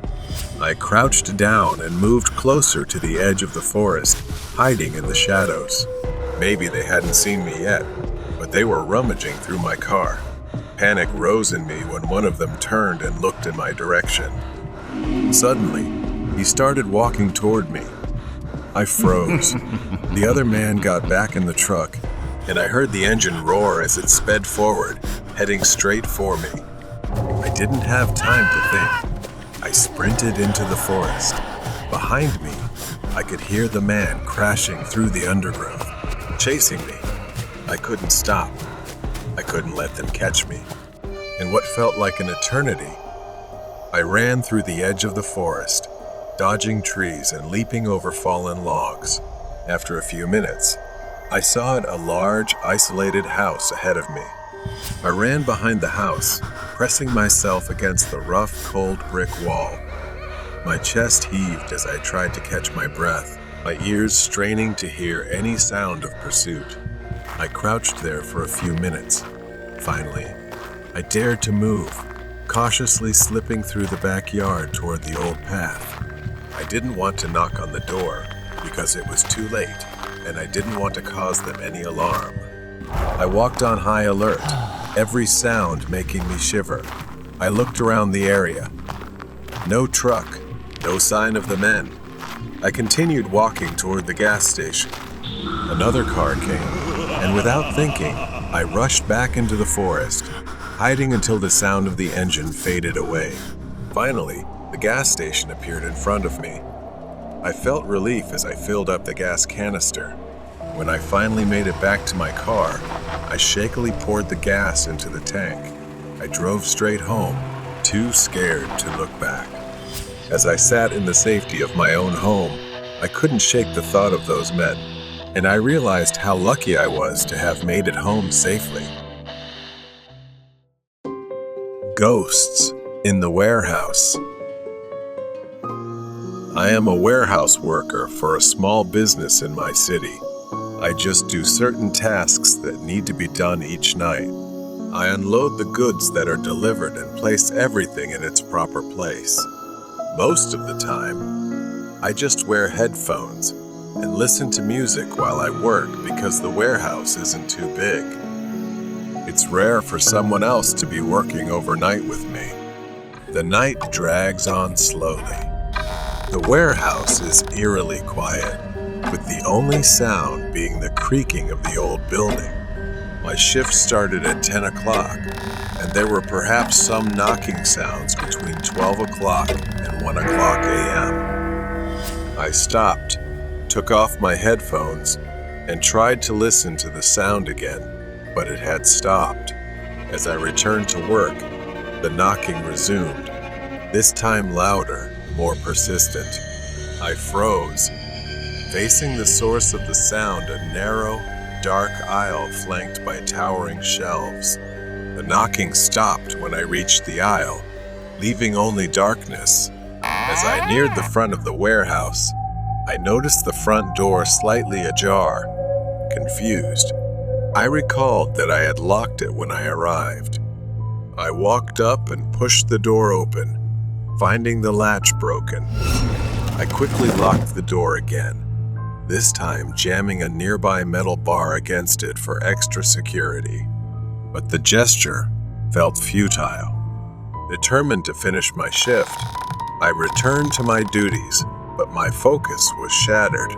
I crouched down and moved closer to the edge of the forest, hiding in the shadows. Maybe they hadn't seen me yet, but they were rummaging through my car. Panic rose in me when one of them turned and looked in my direction. Suddenly, he started walking toward me. I froze. The other man got back in the truck, and I heard the engine roar as it sped forward, heading straight for me. I didn't have time to think. I sprinted into the forest. Behind me, I could hear the man crashing through the undergrowth, chasing me. I couldn't stop. I couldn't let them catch me. In what felt like an eternity, I ran through the edge of the forest, dodging trees and leaping over fallen logs. After a few minutes, I saw a large, isolated house ahead of me. I ran behind the house, pressing myself against the rough, cold brick wall. My chest heaved as I tried to catch my breath, my ears straining to hear any sound of pursuit. I crouched there for a few minutes. Finally, I dared to move, cautiously slipping through the backyard toward the old path. I didn't want to knock on the door, because it was too late and I didn't want to cause them any alarm. I walked on high alert, every sound making me shiver. I looked around the area. No truck, no sign of the men. I continued walking toward the gas station. Another car came, and without thinking, I rushed back into the forest, hiding until the sound of the engine faded away. Finally, the gas station appeared in front of me. I felt relief as I filled up the gas canister. When I finally made it back to my car, I shakily poured the gas into the tank. I drove straight home, too scared to look back. As I sat in the safety of my own home, I couldn't shake the thought of those men, and I realized how lucky I was to have made it home safely. Ghosts in the warehouse. I am a warehouse worker for a small business in my city. I just do certain tasks that need to be done each night. I unload the goods that are delivered and place everything in its proper place. Most of the time, I just wear headphones and listen to music while I work because the warehouse isn't too big. It's rare for someone else to be working overnight with me. The night drags on slowly. The warehouse is eerily quiet, with the only sound being the creaking of the old building. My shift started at 10 o'clock, and there were perhaps some knocking sounds between 12 o'clock and 1 o'clock a.m. I stopped, took off my headphones, and tried to listen to the sound again, but it had stopped. As I returned to work, the knocking resumed, this time louder, more persistent. I froze. Facing the source of the sound, a narrow, dark aisle flanked by towering shelves. The knocking stopped when I reached the aisle, leaving only darkness. As I neared the front of the warehouse, I noticed the front door slightly ajar. Confused, I recalled that I had locked it when I arrived. I walked up and pushed the door open, finding the latch broken. I quickly locked the door again, this time jamming a nearby metal bar against it for extra security. But the gesture felt futile. Determined to finish my shift, I returned to my duties, but my focus was shattered.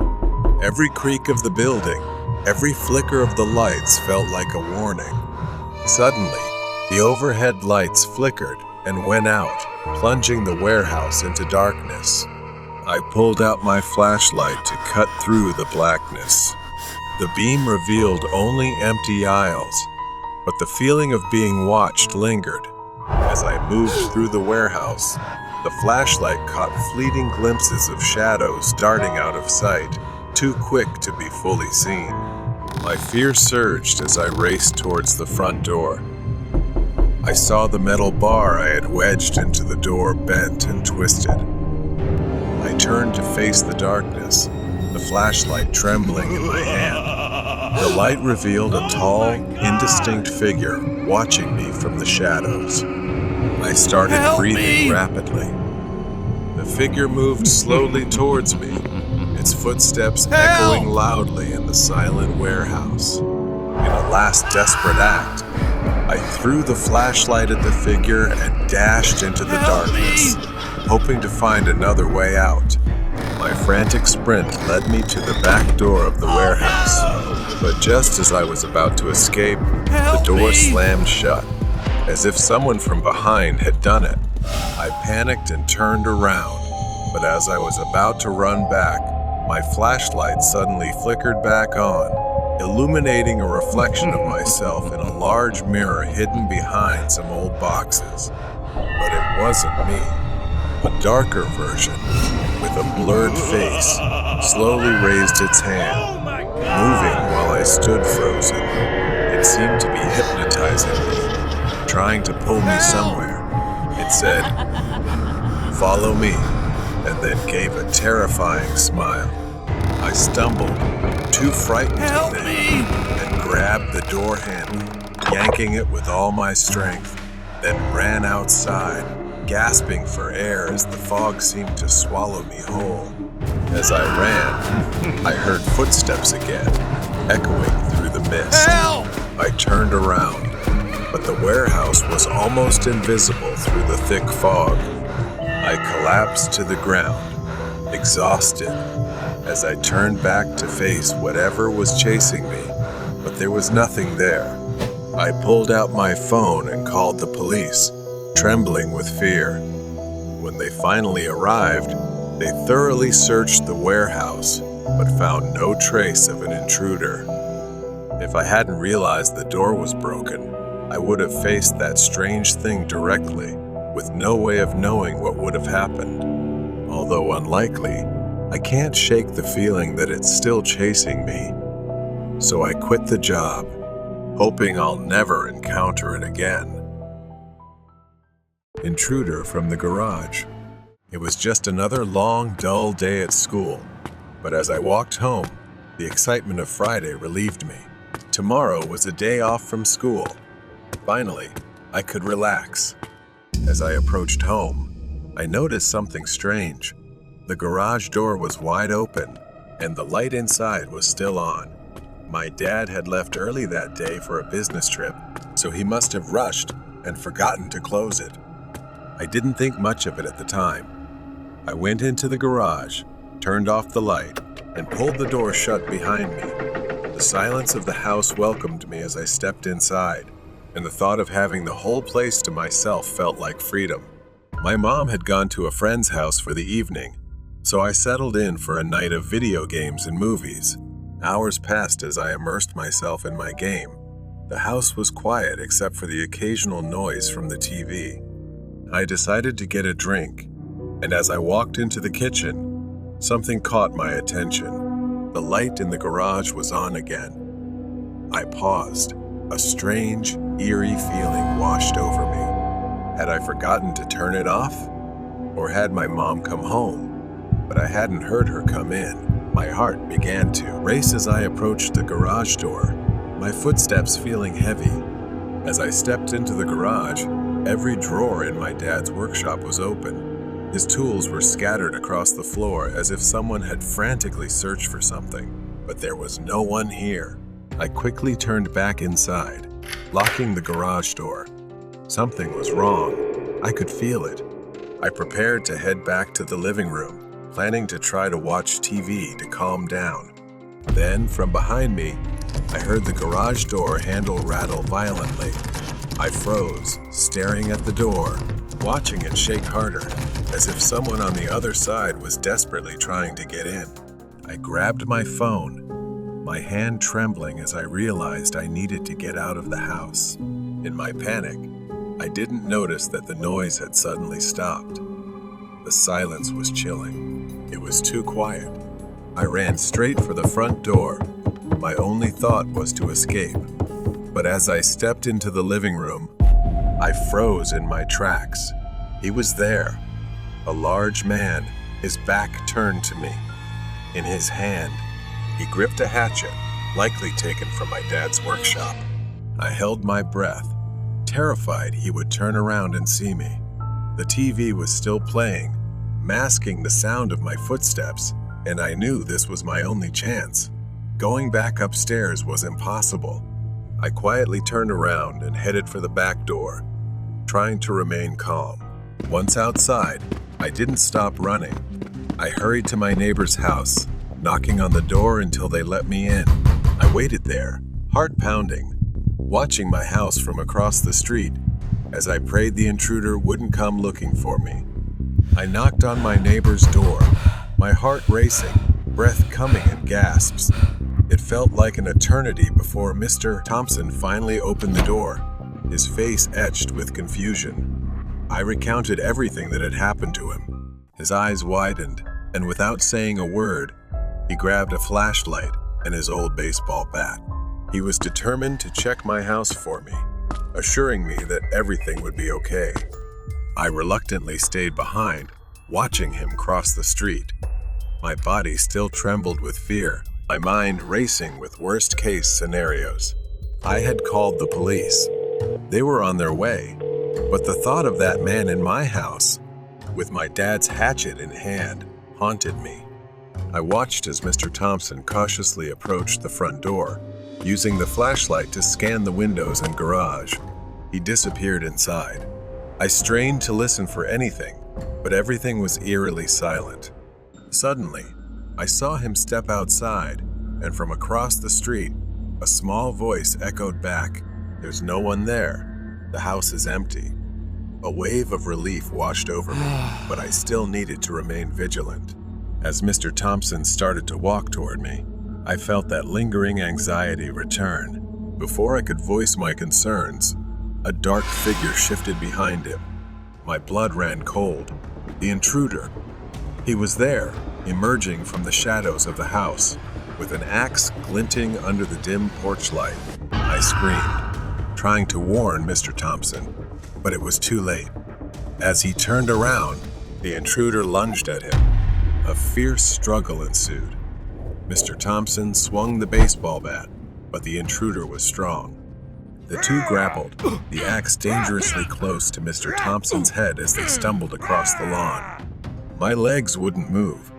Every creak of the building, every flicker of the lights felt like a warning. Suddenly, the overhead lights flickered and went out, plunging the warehouse into darkness. I pulled out my flashlight to cut through the blackness. The beam revealed only empty aisles, but the feeling of being watched lingered. As I moved through the warehouse, the flashlight caught fleeting glimpses of shadows darting out of sight, too quick to be fully seen. My fear surged as I raced towards the front door. I saw the metal bar I had wedged into the door bent and twisted. I turned to face the darkness, the flashlight trembling in my hand. The light revealed a tall, indistinct figure watching me from the shadows. I started breathing rapidly. The figure moved slowly towards me, its footsteps echoing loudly in the silent warehouse. In a last desperate act, I threw the flashlight at the figure and dashed into the darkness, hoping to find another way out. My frantic sprint led me to the back door of the warehouse, but just as I was about to escape, the door slammed shut, as if someone from behind had done it. I panicked and turned around, but as I was about to run back, my flashlight suddenly flickered back on, illuminating a reflection of myself in a large mirror hidden behind some old boxes. But it wasn't me. A darker version, with a blurred face, slowly raised its hand, moving while I stood frozen. It seemed to be hypnotizing me, trying to pull me somewhere. It said, "Follow me," and then gave a terrifying smile. I stumbled, too frightened to think, and grabbed the door handle, yanking it with all my strength, then ran outside, gasping for air as the fog seemed to swallow me whole. As I ran, I heard footsteps again, echoing through the mist. Help! I turned around, but the warehouse was almost invisible through the thick fog. I collapsed to the ground, exhausted, as I turned back to face whatever was chasing me, but there was nothing there. I pulled out my phone and called the police, trembling with fear. When they finally arrived, they thoroughly searched the warehouse, but found no trace of an intruder. If I hadn't realized the door was broken, I would have faced that strange thing directly, with no way of knowing what would have happened. Although unlikely, I can't shake the feeling that it's still chasing me. So I quit the job, hoping I'll never encounter it again. Intruder from the garage. It was just another long, dull day at school, but as I walked home, the excitement of Friday relieved me. Tomorrow was a day off from school. Finally, I could relax. As I approached home, I noticed something strange. The garage door was wide open, and the light inside was still on. My dad had left early that day for a business trip, so he must have rushed and forgotten to close it. I didn't think much of it at the time. I went into the garage, turned off the light, and pulled the door shut behind me. The silence of the house welcomed me as I stepped inside, and the thought of having the whole place to myself felt like freedom. My mom had gone to a friend's house for the evening, so I settled in for a night of video games and movies. Hours passed as I immersed myself in my game. The house was quiet except for the occasional noise from the TV. I decided to get a drink, and as I walked into the kitchen, something caught my attention. The light in the garage was on again. I paused. A strange, eerie feeling washed over me. Had I forgotten to turn it off? Or had my mom come home? But I hadn't heard her come in. My heart began to race as I approached the garage door, my footsteps feeling heavy. As I stepped into the garage, every drawer in my dad's workshop was open. His tools were scattered across the floor as if someone had frantically searched for something, but there was no one here. I quickly turned back inside, locking the garage door. Something was wrong. I could feel it. I prepared to head back to the living room, planning to try to watch TV to calm down. Then, from behind me, I heard the garage door handle rattle violently. I froze, staring at the door, watching it shake harder, as if someone on the other side was desperately trying to get in. I grabbed my phone, my hand trembling as I realized I needed to get out of the house. In my panic, I didn't notice that the noise had suddenly stopped. The silence was chilling. It was too quiet. I ran straight for the front door. My only thought was to escape. But as I stepped into the living room, I froze in my tracks. He was there, a large man, his back turned to me. In his hand, he gripped a hatchet, likely taken from my dad's workshop. I held my breath, terrified he would turn around and see me. The TV was still playing, masking the sound of my footsteps, and I knew this was my only chance. Going back upstairs was impossible. I quietly turned around and headed for the back door, trying to remain calm. Once outside, I didn't stop running. I hurried to my neighbor's house, knocking on the door until they let me in. I waited there, heart pounding, watching my house from across the street as I prayed the intruder wouldn't come looking for me. I knocked on my neighbor's door, my heart racing, breath coming in gasps. It felt like an eternity before Mr. Thompson finally opened the door, his face etched with confusion. I recounted everything that had happened to him. His eyes widened, and without saying a word, he grabbed a flashlight and his old baseball bat. He was determined to check my house for me, assuring me that everything would be okay. I reluctantly stayed behind, watching him cross the street. My body still trembled with fear, my mind racing with worst-case scenarios. I had called the police. They were on their way, but the thought of that man in my house, with my dad's hatchet in hand, haunted me. I watched as Mr. Thompson cautiously approached the front door, using the flashlight to scan the windows and garage. He disappeared inside. I strained to listen for anything, but everything was eerily silent. Suddenly, I saw him step outside, and from across the street, a small voice echoed back, "There's no one there. The house is empty." A wave of relief washed over me, but I still needed to remain vigilant. As Mr. Thompson started to walk toward me, I felt that lingering anxiety return. Before I could voice my concerns, a dark figure shifted behind him. My blood ran cold. The intruder. He was there, emerging from the shadows of the house, with an axe glinting under the dim porch light. I screamed, trying to warn Mr. Thompson, but it was too late. As he turned around, the intruder lunged at him. A fierce struggle ensued. Mr. Thompson swung the baseball bat, but the intruder was strong. The two grappled, the axe dangerously close to Mr. Thompson's head as they stumbled across the lawn. My legs wouldn't move,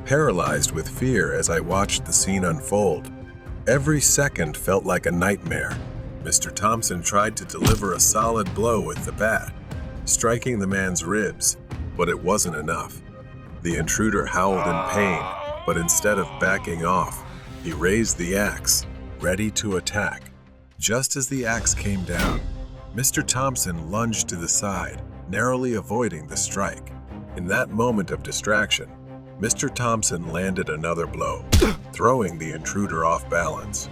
paralyzed with fear as I watched the scene unfold. Every second felt like a nightmare. Mr. Thompson tried to deliver a solid blow with the bat, striking the man's ribs, but it wasn't enough. The intruder howled in pain, but instead of backing off, he raised the axe, ready to attack. Just as the axe came down, Mr. Thompson lunged to the side, narrowly avoiding the strike. In that moment of distraction, Mr. Thompson landed another blow, throwing the intruder off balance.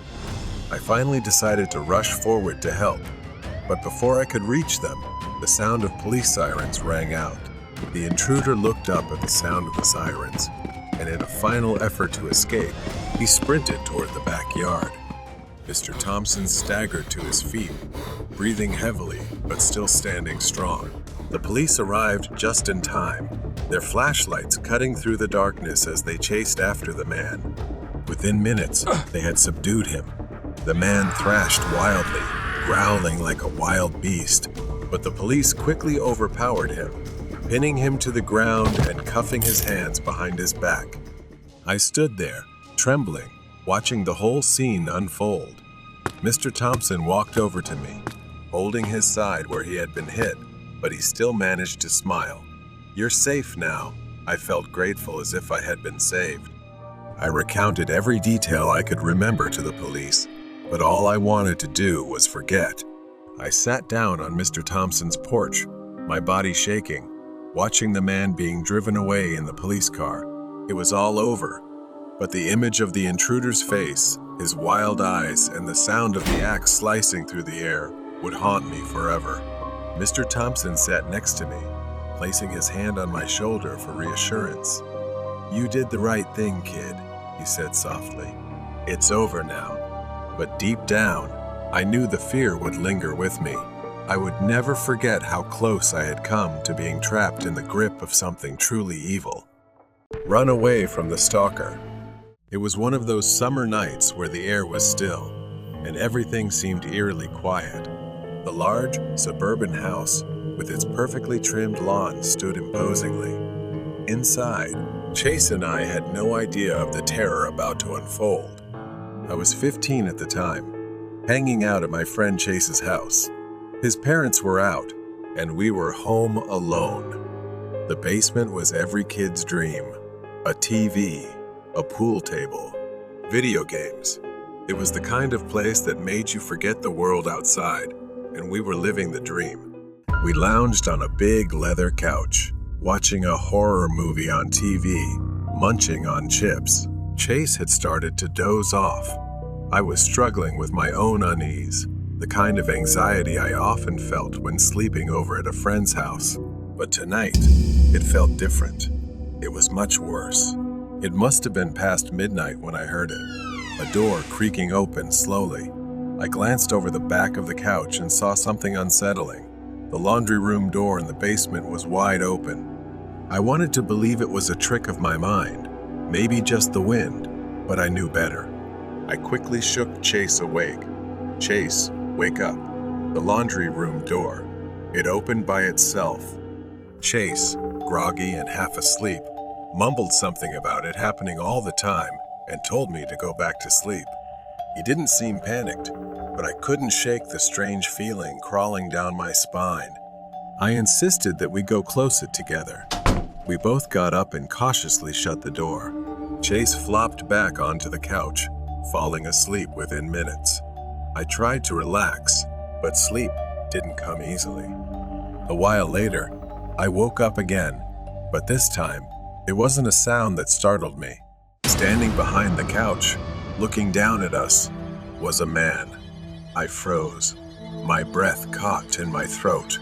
I finally decided to rush forward to help, but before I could reach them, the sound of police sirens rang out. The intruder looked up at the sound of the sirens, and in a final effort to escape, he sprinted toward the backyard. Mr. Thompson staggered to his feet, breathing heavily but still standing strong. The police arrived just in time, their flashlights cutting through the darkness as they chased after the man. Within minutes, they had subdued him. The man thrashed wildly, growling like a wild beast, but the police quickly overpowered him, pinning him to the ground and cuffing his hands behind his back. I stood there, trembling, watching the whole scene unfold. Mr. Thompson walked over to me, holding his side where he had been hit, but he still managed to smile. "You're safe now." I felt grateful, as if I had been saved. I recounted every detail I could remember to the police, but all I wanted to do was forget. I sat down on Mr. Thompson's porch, my body shaking, watching the man being driven away in the police car. It was all over, but the image of the intruder's face, his wild eyes, and the sound of the axe slicing through the air would haunt me forever. Mr. Thompson sat next to me, placing his hand on my shoulder for reassurance. "You did the right thing, kid," he said softly. "It's over now." But deep down, I knew the fear would linger with me. I would never forget how close I had come to being trapped in the grip of something truly evil. Run away from the stalker. It was one of those summer nights where the air was still, and everything seemed eerily quiet. The large, suburban house, with its perfectly trimmed lawn, stood imposingly. Inside, Chase and I had no idea of the terror about to unfold. I was 15 at the time, hanging out at my friend Chase's house. His parents were out, and we were home alone. The basement was every kid's dream. A TV, a pool table, video games. It was the kind of place that made you forget the world outside, and we were living the dream. We lounged on a big leather couch, watching a horror movie on TV, munching on chips. Chase had started to doze off. I was struggling with my own unease, the kind of anxiety I often felt when sleeping over at a friend's house. But tonight, it felt different. It was much worse. It must have been past midnight when I heard it, a door creaking open slowly. I glanced over the back of the couch and saw something unsettling. The laundry room door in the basement was wide open. I wanted to believe it was a trick of my mind, maybe just the wind, but I knew better. I quickly shook Chase awake. "Chase, wake up." The laundry room door. It opened by itself. Chase, groggy and half asleep, mumbled something about it happening all the time, and told me to go back to sleep. He didn't seem panicked, but I couldn't shake the strange feeling crawling down my spine. I insisted that we go close it together. We both got up and cautiously shut the door. Chase flopped back onto the couch, falling asleep within minutes. I tried to relax, but sleep didn't come easily. A while later, I woke up again, but this time, it wasn't a sound that startled me. Standing behind the couch, looking down at us, was a man. I froze. My breath caught in my throat.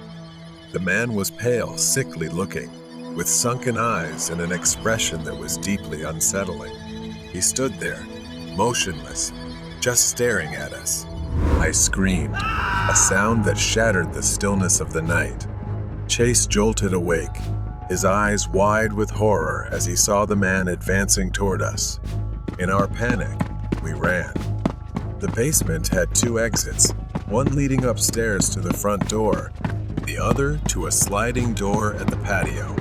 The man was pale, sickly looking, with sunken eyes and an expression that was deeply unsettling. He stood there, motionless, just staring at us. I screamed, a sound that shattered the stillness of the night. Chase jolted awake, his eyes wide with horror as he saw the man advancing toward us. In our panic, we ran. The basement had 2 exits, one leading upstairs to the front door, the other to a sliding door at the patio.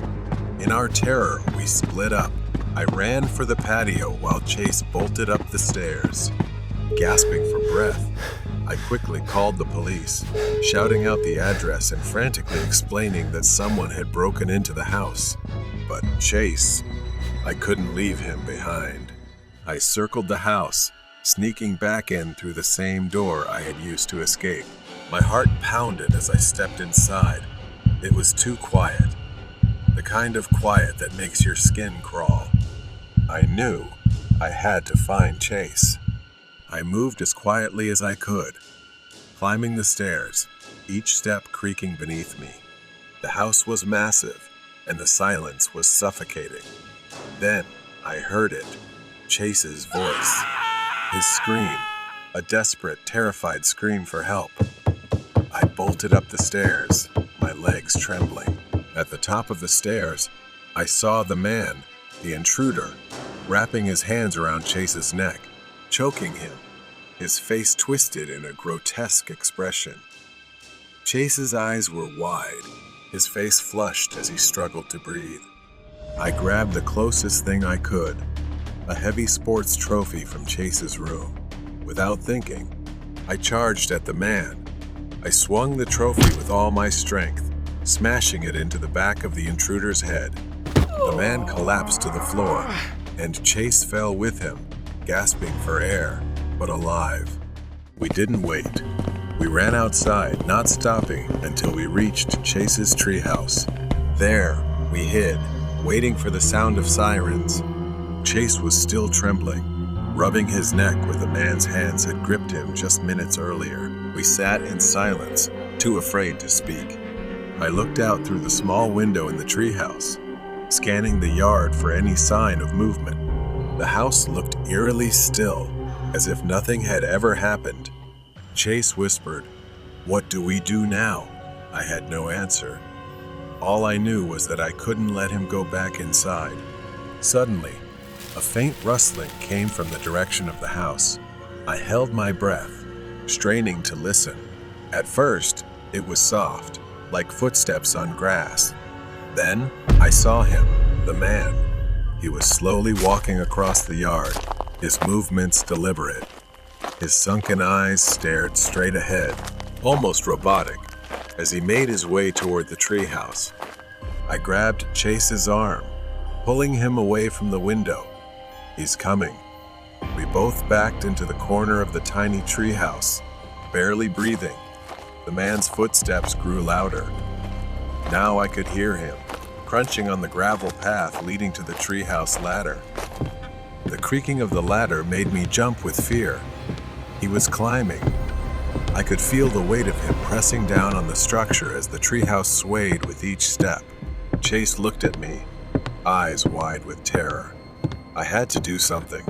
In our terror, we split up. I ran for the patio while Chase bolted up the stairs. Gasping for breath, I quickly called the police, shouting out the address and frantically explaining that someone had broken into the house. But Chase, I couldn't leave him behind. I circled the house, sneaking back in through the same door I had used to escape. My heart pounded as I stepped inside. It was too quiet. The kind of quiet that makes your skin crawl. I knew I had to find Chase. I moved as quietly as I could, climbing the stairs, each step creaking beneath me. The house was massive, and the silence was suffocating. Then I heard it, Chase's voice. His scream, a desperate, terrified scream for help. I bolted up the stairs, my legs trembling. At the top of the stairs, I saw the man, the intruder, wrapping his hands around Chase's neck, choking him, his face twisted in a grotesque expression. Chase's eyes were wide, his face flushed as he struggled to breathe. I grabbed the closest thing I could, a heavy sports trophy from Chase's room. Without thinking, I charged at the man. I swung the trophy with all my strength, smashing it into the back of the intruder's head. The man collapsed to the floor, and Chase fell with him, gasping for air, but alive. We didn't wait. We ran outside, not stopping until we reached Chase's treehouse. There, we hid, waiting for the sound of sirens. Chase was still trembling, rubbing his neck where the man's hands had gripped him just minutes earlier. We sat in silence, too afraid to speak. I looked out through the small window in the treehouse, scanning the yard for any sign of movement. The house looked eerily still, as if nothing had ever happened. Chase whispered, "What do we do now?" I had no answer. All I knew was that I couldn't let him go back inside. Suddenly, a faint rustling came from the direction of the house. I held my breath, straining to listen. At first, it was soft, like footsteps on grass. Then, I saw him, the man. He was slowly walking across the yard, his movements deliberate. His sunken eyes stared straight ahead, almost robotic, as he made his way toward the treehouse. I grabbed Chase's arm, pulling him away from the window. "He's coming." We both backed into the corner of the tiny treehouse, barely breathing. The man's footsteps grew louder. Now I could hear him, crunching on the gravel path leading to the treehouse ladder. The creaking of the ladder made me jump with fear. He was climbing. I could feel the weight of him pressing down on the structure as the treehouse swayed with each step. Chase looked at me, eyes wide with terror. I had to do something.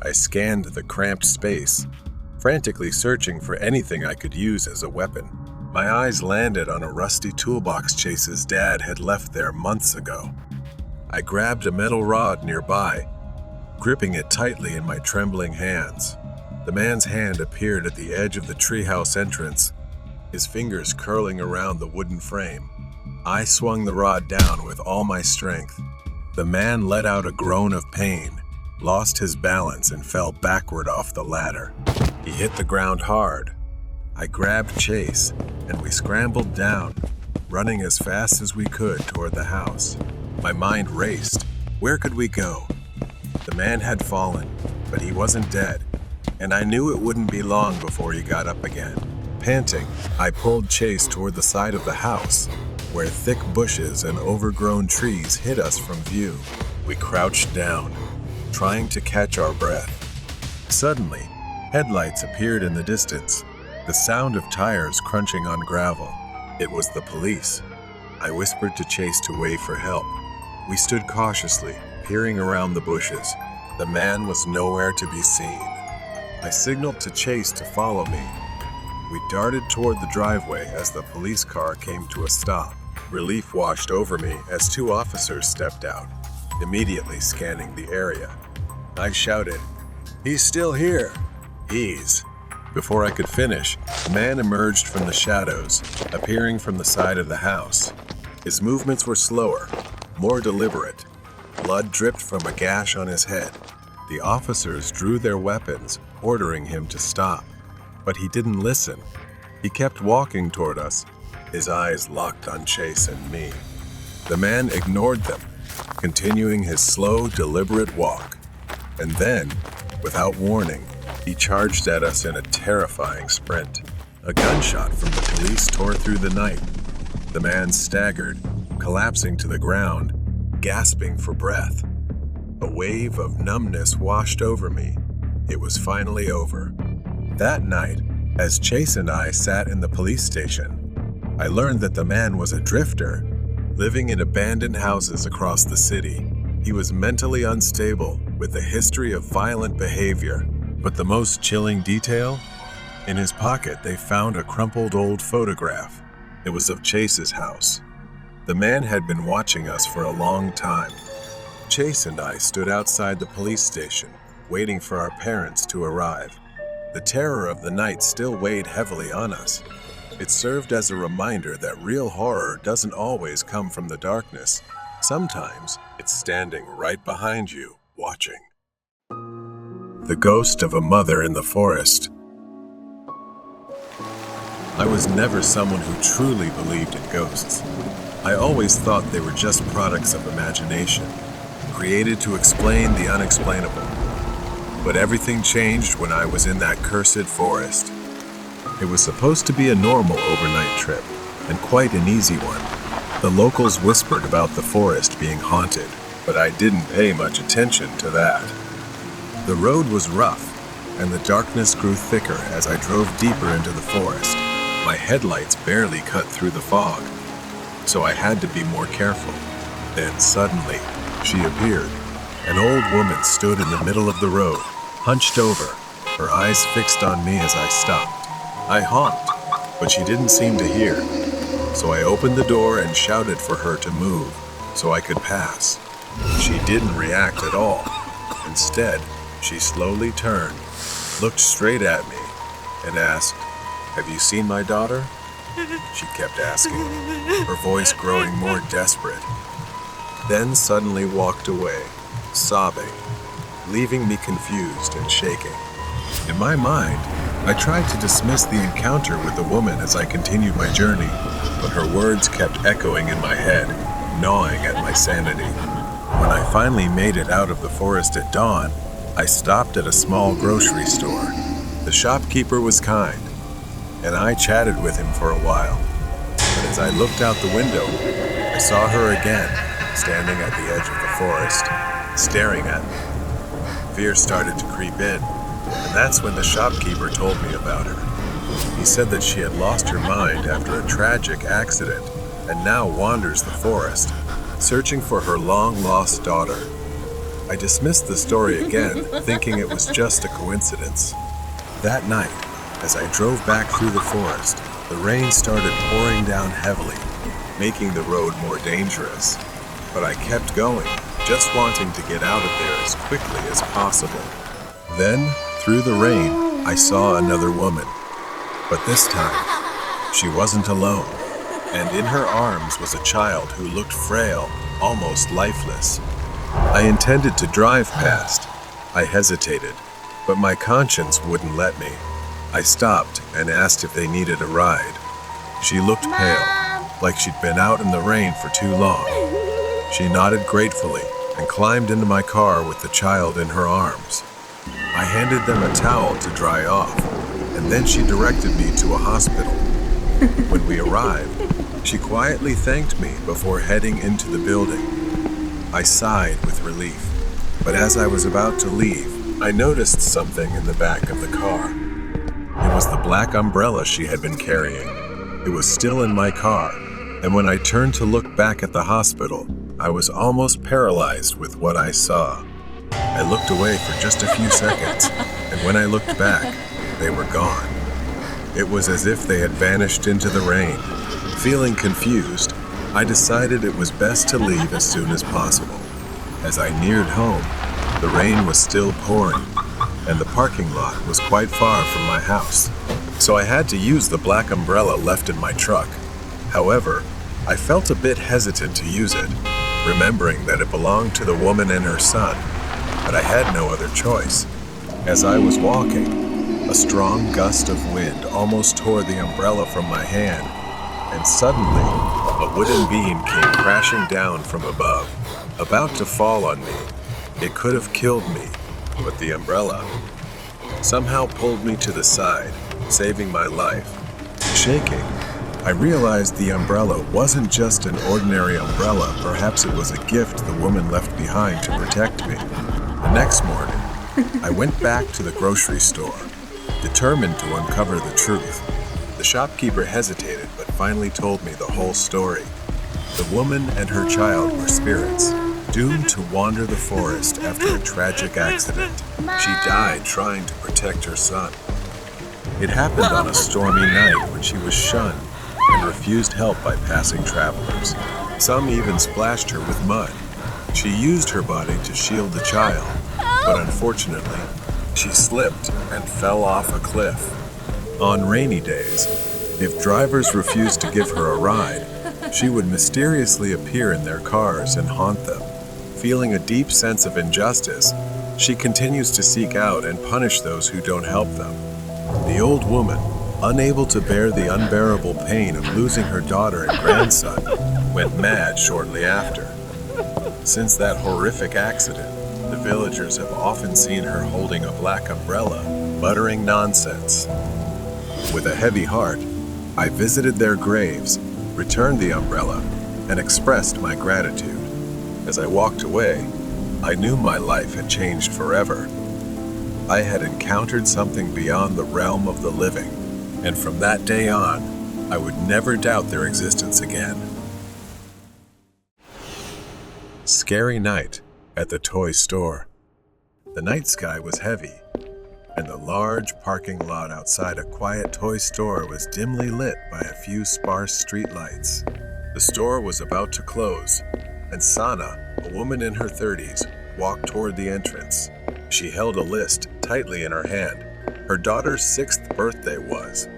I scanned the cramped space, frantically searching for anything I could use as a weapon. My eyes landed on a rusty toolbox Chase's dad had left there months ago. I grabbed a metal rod nearby, gripping it tightly in my trembling hands. The man's hand appeared at the edge of the treehouse entrance, his fingers curling around the wooden frame. I swung the rod down with all my strength, The man let out a groan of pain, lost his balance, and fell backward off the ladder. He hit the ground hard. I grabbed Chase, and we scrambled down, running as fast as we could toward the house. My mind raced. Where could we go? The man had fallen, but he wasn't dead, and I knew it wouldn't be long before he got up again. Panting, I pulled Chase toward the side of the house, where thick bushes and overgrown trees hid us from view. We crouched down, trying to catch our breath. Suddenly, headlights appeared in the distance, the sound of tires crunching on gravel. It was the police. I whispered to Chase to wave for help. We stood cautiously, peering around the bushes. The man was nowhere to be seen. I signaled to Chase to follow me. We darted toward the driveway as the police car came to a stop. Relief washed over me as two officers stepped out, immediately scanning the area. I shouted, "He's still here!" "He's..." Before I could finish, a man emerged from the shadows, appearing from the side of the house. His movements were slower, more deliberate. Blood dripped from a gash on his head. The officers drew their weapons, ordering him to stop. But he didn't listen. He kept walking toward us, his eyes locked on Chase and me. The man ignored them, continuing his slow, deliberate walk. And then, without warning, he charged at us in a terrifying sprint. A gunshot from the police tore through the night. The man staggered, collapsing to the ground, gasping for breath. A wave of numbness washed over me. It was finally over. That night, as Chase and I sat in the police station, I learned that the man was a drifter, living in abandoned houses across the city. He was mentally unstable, with a history of violent behavior. But the most chilling detail? In his pocket, they found a crumpled old photograph. It was of Chase's house. The man had been watching us for a long time. Chase and I stood outside the police station, waiting for our parents to arrive. The terror of the night still weighed heavily on us. It served as a reminder that real horror doesn't always come from the darkness. Sometimes it's standing right behind you, watching. The ghost of a mother in the forest. I was never someone who truly believed in ghosts. I always thought they were just products of imagination, created to explain the unexplainable. But everything changed when I was in that cursed forest. It was supposed to be a normal overnight trip, and quite an easy one. The locals whispered about the forest being haunted, but I didn't pay much attention to that. The road was rough, and the darkness grew thicker as I drove deeper into the forest. My headlights barely cut through the fog, so I had to be more careful. Then suddenly, she appeared. An old woman stood in the middle of the road, hunched over, her eyes fixed on me as I stopped. I honked, but she didn't seem to hear, so I opened the door and shouted for her to move so I could pass. She didn't react at all. Instead, she slowly turned, looked straight at me, and asked, "Have you seen my daughter?" She kept asking, her voice growing more desperate. Then suddenly walked away, sobbing, leaving me confused and shaking. In my mind, I tried to dismiss the encounter with the woman as I continued my journey, but her words kept echoing in my head, gnawing at my sanity. When I finally made it out of the forest at dawn, I stopped at a small grocery store. The shopkeeper was kind, and I chatted with him for a while. But as I looked out the window, I saw her again, standing at the edge of the forest, staring at me. Fear started to creep in, and that's when the shopkeeper told me about her. He said that she had lost her mind after a tragic accident and now wanders the forest, searching for her long-lost daughter. I dismissed the story again, thinking it was just a coincidence. That night, as I drove back through the forest, the rain started pouring down heavily, making the road more dangerous. But I kept going, just wanting to get out of there as quickly as possible. Then, through the rain, I saw another woman. But this time, she wasn't alone, and in her arms was a child who looked frail, almost lifeless. I intended to drive past. I hesitated, but my conscience wouldn't let me. I stopped and asked if they needed a ride. She looked pale, like she'd been out in the rain for too long. She nodded gratefully and climbed into my car with the child in her arms. I handed them a towel to dry off, and then she directed me to a hospital. When we arrived, she quietly thanked me before heading into the building. I sighed with relief, but as I was about to leave, I noticed something in the back of the car. It was the black umbrella she had been carrying. It was still in my car, and when I turned to look back at the hospital, I was almost paralyzed with what I saw. I looked away for just a few seconds, and when I looked back, they were gone. It was as if they had vanished into the rain. Feeling confused, I decided it was best to leave as soon as possible. As I neared home, the rain was still pouring, and the parking lot was quite far from my house, so I had to use the black umbrella left in my truck. However, I felt a bit hesitant to use it, remembering that it belonged to the woman and her son, but I had no other choice. As I was walking, a strong gust of wind almost tore the umbrella from my hand, and suddenly, a wooden beam came crashing down from above, about to fall on me. It could have killed me, but the umbrella somehow pulled me to the side, saving my life. Shaking, I realized the umbrella wasn't just an ordinary umbrella. Perhaps it was a gift the woman left behind to protect me. The next morning, I went back to the grocery store, determined to uncover the truth. The shopkeeper hesitated, but finally told me the whole story. The woman and her child were spirits, doomed to wander the forest after a tragic accident. She died trying to protect her son. It happened on a stormy night when she was shunned and refused help by passing travelers. Some even splashed her with mud. She used her body to shield the child, but unfortunately, she slipped and fell off a cliff. On rainy days, if drivers refused to give her a ride, she would mysteriously appear in their cars and haunt them. Feeling a deep sense of injustice, she continues to seek out and punish those who don't help them. The old woman, unable to bear the unbearable pain of losing her daughter and grandson, went mad shortly after. Since that horrific accident, the villagers have often seen her holding a black umbrella, muttering nonsense. With a heavy heart, I visited their graves, returned the umbrella, and expressed my gratitude. As I walked away, I knew my life had changed forever. I had encountered something beyond the realm of the living, and from that day on, I would never doubt their existence again. Scary night at the toy store. The night sky was heavy, and the large parking lot outside a quiet toy store was dimly lit by a few sparse streetlights. The store was about to close, and Sana, a woman in her 30s, walked toward the entrance. She held a list tightly in her hand. Her daughter's 6th birthday was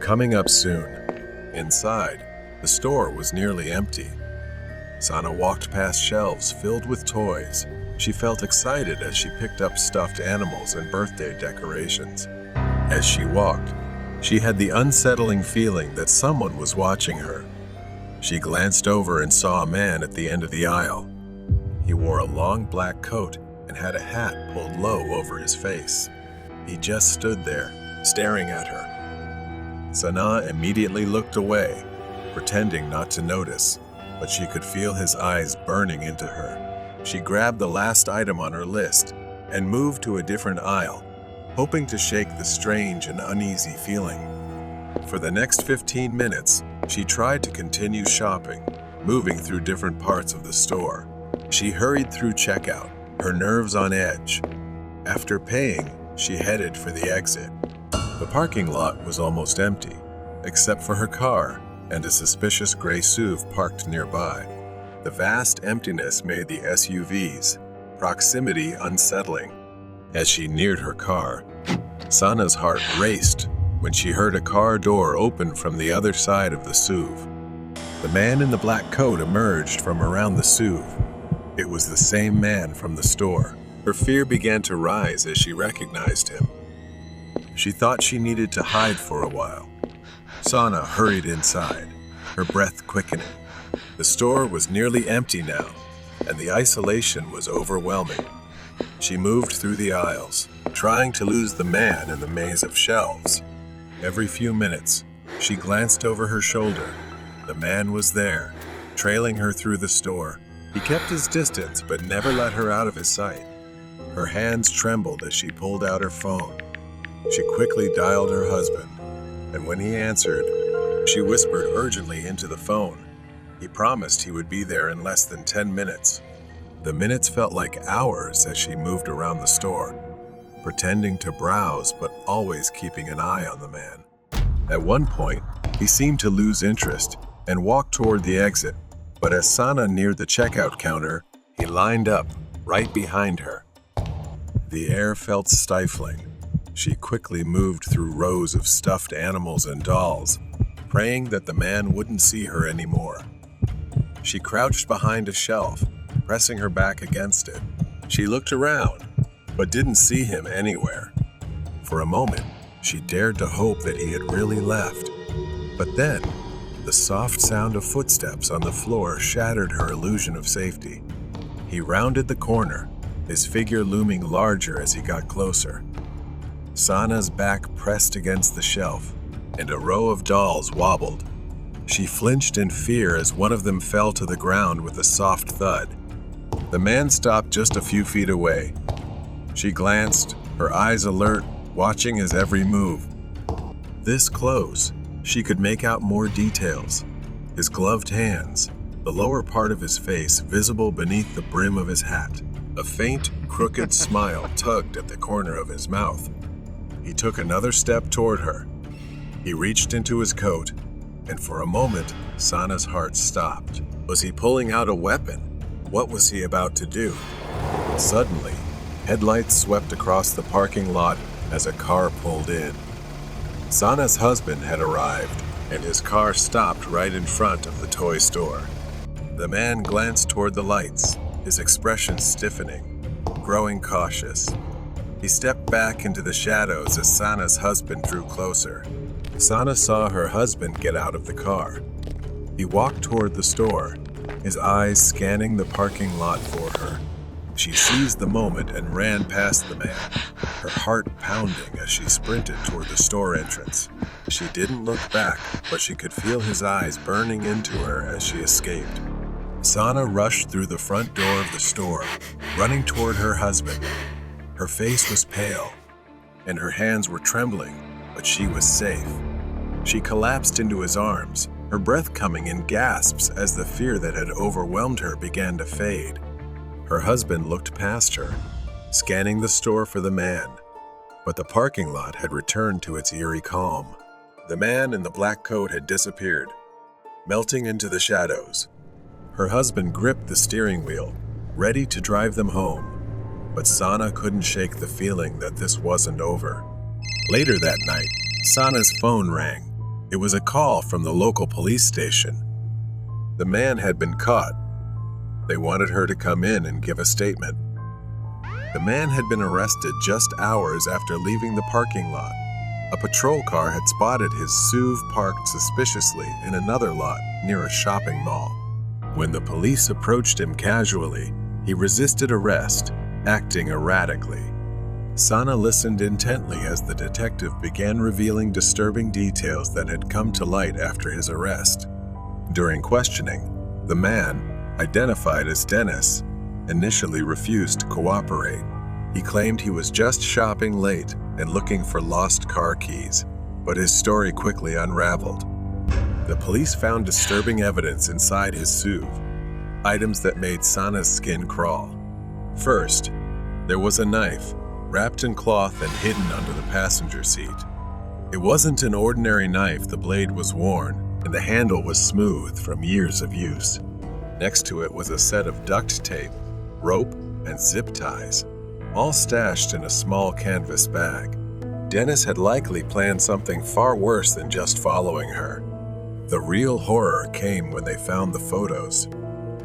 coming up soon. Inside, the store was nearly empty. Sana walked past shelves filled with toys. She felt excited as she picked up stuffed animals and birthday decorations. As she walked, she had the unsettling feeling that someone was watching her. She glanced over and saw a man at the end of the aisle. He wore a long black coat and had a hat pulled low over his face. He just stood there, staring at her. Sana immediately looked away, pretending not to notice, but she could feel his eyes burning into her. She grabbed the last item on her list and moved to a different aisle, hoping to shake the strange and uneasy feeling. For the next 15 minutes, she tried to continue shopping, moving through different parts of the store. She hurried through checkout, her nerves on edge. After paying, she headed for the exit. The parking lot was almost empty, except for her car and a suspicious gray SUV parked nearby. The vast emptiness made the SUV's proximity unsettling. As she neared her car, Sana's heart raced when she heard a car door open from the other side of the SUV. The man in the black coat emerged from around the SUV. It was the same man from the store. Her fear began to rise as she recognized him. She thought she needed to hide for a while. Sana hurried inside, her breath quickening. The store was nearly empty now, and the isolation was overwhelming. She moved through the aisles, trying to lose the man in the maze of shelves. Every few minutes, she glanced over her shoulder. The man was there, trailing her through the store. He kept his distance but never let her out of his sight. Her hands trembled as she pulled out her phone. She quickly dialed her husband, and when he answered, she whispered urgently into the phone. He promised he would be there in less than 10 minutes. The minutes felt like hours as she moved around the store, pretending to browse but always keeping an eye on the man. At one point, he seemed to lose interest and walked toward the exit, but as Sana neared the checkout counter, he lined up right behind her. The air felt stifling. She quickly moved through rows of stuffed animals and dolls, praying that the man wouldn't see her anymore. She crouched behind a shelf, pressing her back against it. She looked around, but didn't see him anywhere. For a moment, she dared to hope that he had really left. But then, the soft sound of footsteps on the floor shattered her illusion of safety. He rounded the corner, his figure looming larger as he got closer. Sana's back pressed against the shelf, and a row of dolls wobbled. She flinched in fear as one of them fell to the ground with a soft thud. The man stopped just a few feet away. She glanced, her eyes alert, watching his every move. This close, she could make out more details. His gloved hands, the lower part of his face visible beneath the brim of his hat. A faint, crooked smile tugged at the corner of his mouth. He took another step toward her. He reached into his coat, and for a moment, Sana's heart stopped. Was he pulling out a weapon? What was he about to do? Suddenly, headlights swept across the parking lot as a car pulled in. Sana's husband had arrived, and his car stopped right in front of the toy store. The man glanced toward the lights, his expression stiffening, growing cautious. He stepped back into the shadows as Sana's husband drew closer. Sana saw her husband get out of the car. He walked toward the store, his eyes scanning the parking lot for her. She seized the moment and ran past the man, her heart pounding as she sprinted toward the store entrance. She didn't look back, but she could feel his eyes burning into her as she escaped. Sana rushed through the front door of the store, running toward her husband. Her face was pale, and her hands were trembling, but she was safe. She collapsed into his arms, her breath coming in gasps as the fear that had overwhelmed her began to fade. Her husband looked past her, scanning the store for the man, but the parking lot had returned to its eerie calm. The man in the black coat had disappeared, melting into the shadows. Her husband gripped the steering wheel, ready to drive them home, but Sana couldn't shake the feeling that this wasn't over. Later that night, Sana's phone rang. It was a call from the local police station. The man had been caught. They wanted her to come in and give a statement. The man had been arrested just hours after leaving the parking lot. A patrol car had spotted his SUV parked suspiciously in another lot near a shopping mall. When the police approached him casually, he resisted arrest, acting erratically. Sana listened intently as the detective began revealing disturbing details that had come to light after his arrest. During questioning, the man, identified as Dennis, initially refused to cooperate. He claimed he was just shopping late and looking for lost car keys, but his story quickly unraveled. The police found disturbing evidence inside his SUV, items that made Sana's skin crawl. First, there was a knife, wrapped in cloth and hidden under the passenger seat. It wasn't an ordinary knife. The blade was worn, and the handle was smooth from years of use. Next to it was a set of duct tape, rope, and zip ties, all stashed in a small canvas bag. Dennis had likely planned something far worse than just following her. The real horror came when they found the photos.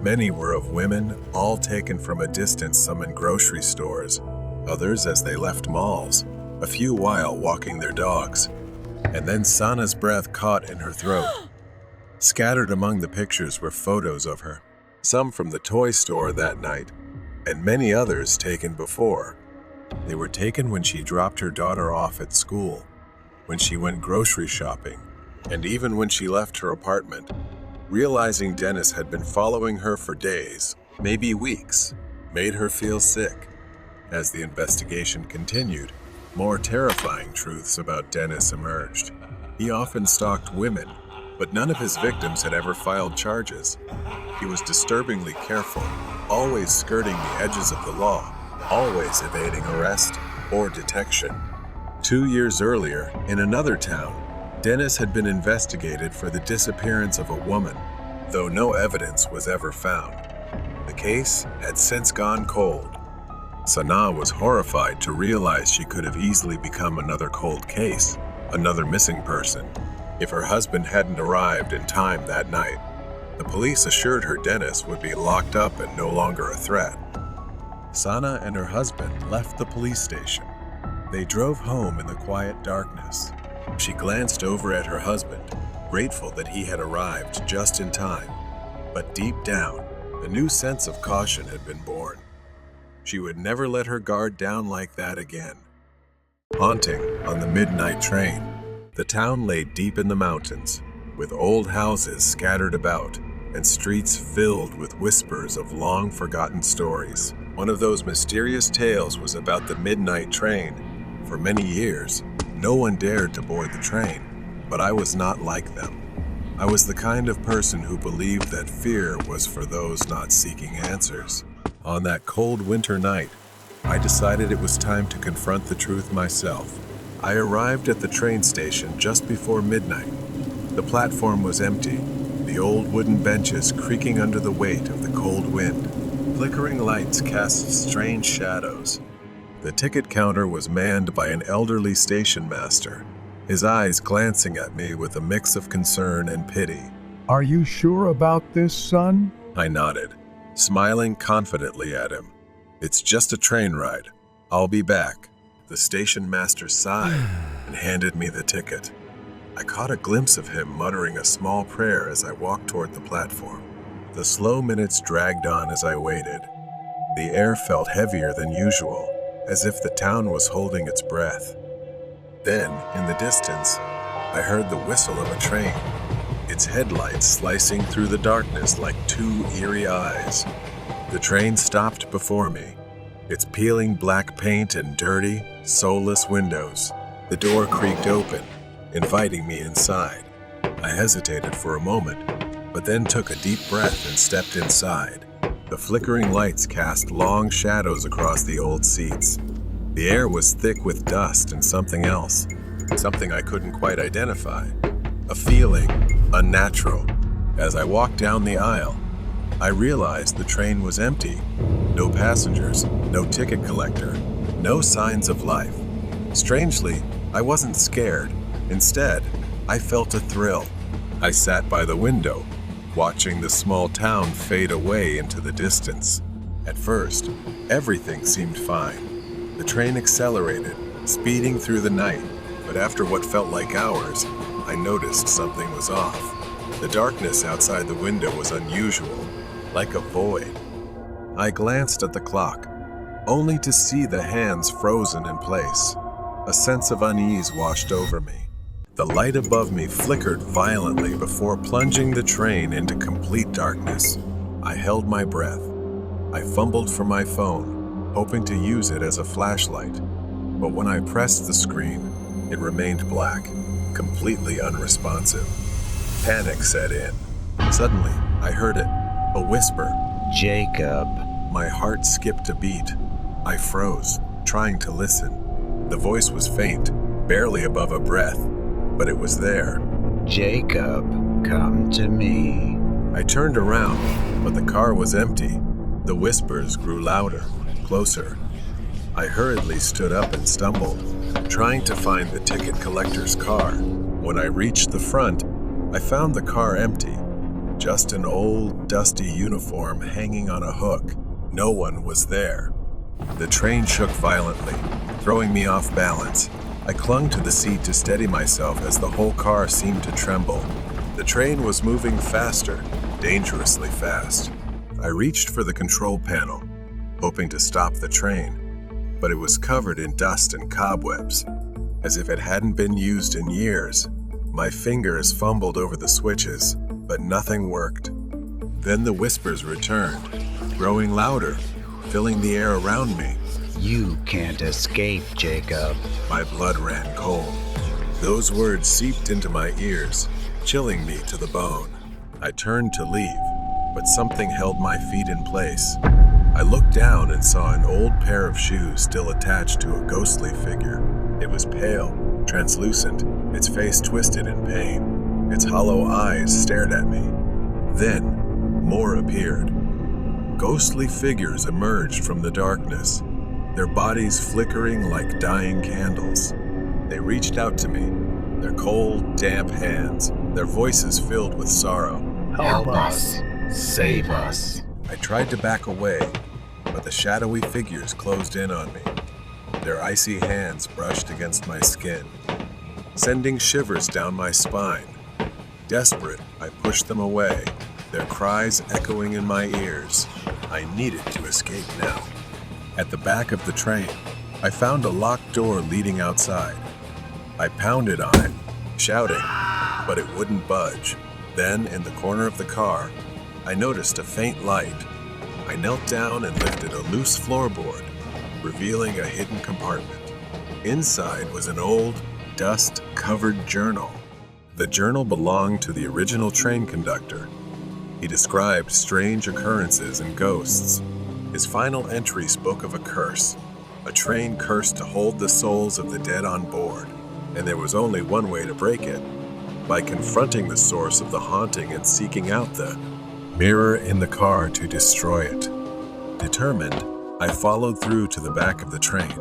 Many were of women, all taken from a distance, some in grocery stores, others as they left malls, a few while walking their dogs. And then Sana's breath caught in her throat. Scattered among the pictures were photos of her, some from the toy store that night, and many others taken before. They were taken when she dropped her daughter off at school, when she went grocery shopping, and even when she left her apartment. Realizing Dennis had been following her for days, maybe weeks, made her feel sick. As the investigation continued, more terrifying truths about Dennis emerged. He often stalked women, but none of his victims had ever filed charges. He was disturbingly careful, always skirting the edges of the law, always evading arrest or detection. 2 years earlier, in another town, Dennis had been investigated for the disappearance of a woman, though no evidence was ever found. The case had since gone cold. Sana was horrified to realize she could have easily become another cold case, another missing person, if her husband hadn't arrived in time that night. The police assured her Dennis would be locked up and no longer a threat. Sana and her husband left the police station. They drove home in the quiet darkness. She glanced over at her husband, grateful that he had arrived just in time. But deep down, a new sense of caution had been born. She would never let her guard down like that again. Haunting on the midnight train, the town lay deep in the mountains, with old houses scattered about and streets filled with whispers of long-forgotten stories. One of those mysterious tales was about the midnight train. For many years, no one dared to board the train, but I was not like them. I was the kind of person who believed that fear was for those not seeking answers. On that cold winter night, I decided it was time to confront the truth myself. I arrived at the train station just before midnight. The platform was empty, the old wooden benches creaking under the weight of the cold wind. Flickering lights cast strange shadows. The ticket counter was manned by an elderly station master, his eyes glancing at me with a mix of concern and pity. "Are you sure about this, son?" I nodded, smiling confidently at him. "It's just a train ride. I'll be back." The station master sighed and handed me the ticket. I caught a glimpse of him muttering a small prayer as I walked toward the platform. The slow minutes dragged on as I waited. The air felt heavier than usual, as if the town was holding its breath. Then, in the distance, I heard the whistle of a train, its headlights slicing through the darkness like two eerie eyes. The train stopped before me, its peeling black paint and dirty, soulless windows. The door creaked open, inviting me inside. I hesitated for a moment, but then took a deep breath and stepped inside. The flickering lights cast long shadows across the old seats. The air was thick with dust and something else, something I couldn't quite identify. A feeling unnatural. As I walked down the aisle, I realized the train was empty. No passengers, no ticket collector, no signs of life. Strangely, I wasn't scared. Instead, I felt a thrill. I sat by the window, watching the small town fade away into the distance. At first, everything seemed fine. The train accelerated, speeding through the night, but after what felt like hours, I noticed something was off. The darkness outside the window was unusual, like a void. I glanced at the clock, only to see the hands frozen in place. A sense of unease washed over me. The light above me flickered violently before plunging the train into complete darkness. I held my breath. I fumbled for my phone, hoping to use it as a flashlight. But when I pressed the screen, it remained black, completely unresponsive. Panic set in. Suddenly, I heard it, a whisper. Jacob. My heart skipped a beat. I froze, trying to listen. The voice was faint, barely above a breath, but it was there. Jacob, come to me. I turned around, but the car was empty. The whispers grew louder, closer. I hurriedly stood up and stumbled, trying to find the ticket collector's car. When I reached the front, I found the car empty. Just an old, dusty uniform hanging on a hook. No one was there. The train shook violently, throwing me off balance. I clung to the seat to steady myself as the whole car seemed to tremble. The train was moving faster, dangerously fast. I reached for the control panel, hoping to stop the train, but it was covered in dust and cobwebs, as if it hadn't been used in years. My fingers fumbled over the switches, but nothing worked. Then the whispers returned, growing louder, filling the air around me. You can't escape, Jacob. My blood ran cold. Those words seeped into my ears, chilling me to the bone. I turned to leave, but something held my feet in place. I looked down and saw an old pair of shoes still attached to a ghostly figure. It was pale, translucent, its face twisted in pain. Its hollow eyes stared at me. Then, more appeared. Ghostly figures emerged from the darkness, their bodies flickering like dying candles. They reached out to me, their cold, damp hands, their voices filled with sorrow. Help us. Save us. I tried to back away, but the shadowy figures closed in on me. Their icy hands brushed against my skin, sending shivers down my spine. Desperate, I pushed them away, their cries echoing in my ears. I needed to escape now. At the back of the train, I found a locked door leading outside. I pounded on it, shouting, but it wouldn't budge. Then, in the corner of the car, I noticed a faint light. I knelt down and lifted a loose floorboard, revealing a hidden compartment. Inside was an old, dust-covered journal. The journal belonged to the original train conductor. He described strange occurrences and ghosts. His final entry spoke of a curse, a train cursed to hold the souls of the dead on board, and there was only one way to break it, by confronting the source of the haunting and seeking out the mirror in the car to destroy it. Determined, I followed through to the back of the train.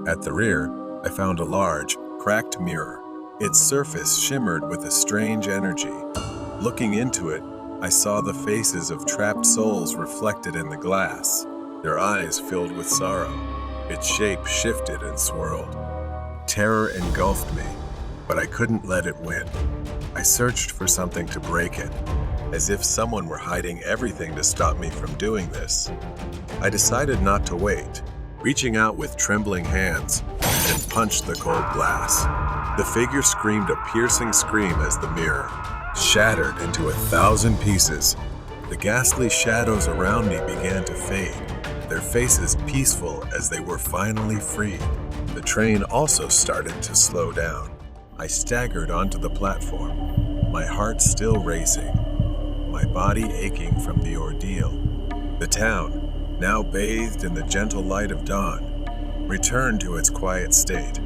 At the rear, I found a large, cracked mirror. Its surface shimmered with a strange energy. Looking into it, I saw the faces of trapped souls reflected in the glass, their eyes filled with sorrow. Its shape shifted and swirled. Terror engulfed me, but I couldn't let it win. I searched for something to break it, as if someone were hiding everything to stop me from doing this. I decided not to wait, reaching out with trembling hands, and punched the cold glass. The figure screamed a piercing scream as the mirror shattered into 1,000 pieces. The ghastly shadows around me began to fade, their faces peaceful as they were finally freed. The train also started to slow down. I staggered onto the platform, my heart still racing, my body aching from the ordeal. The town, now bathed in the gentle light of dawn, returned to its quiet state.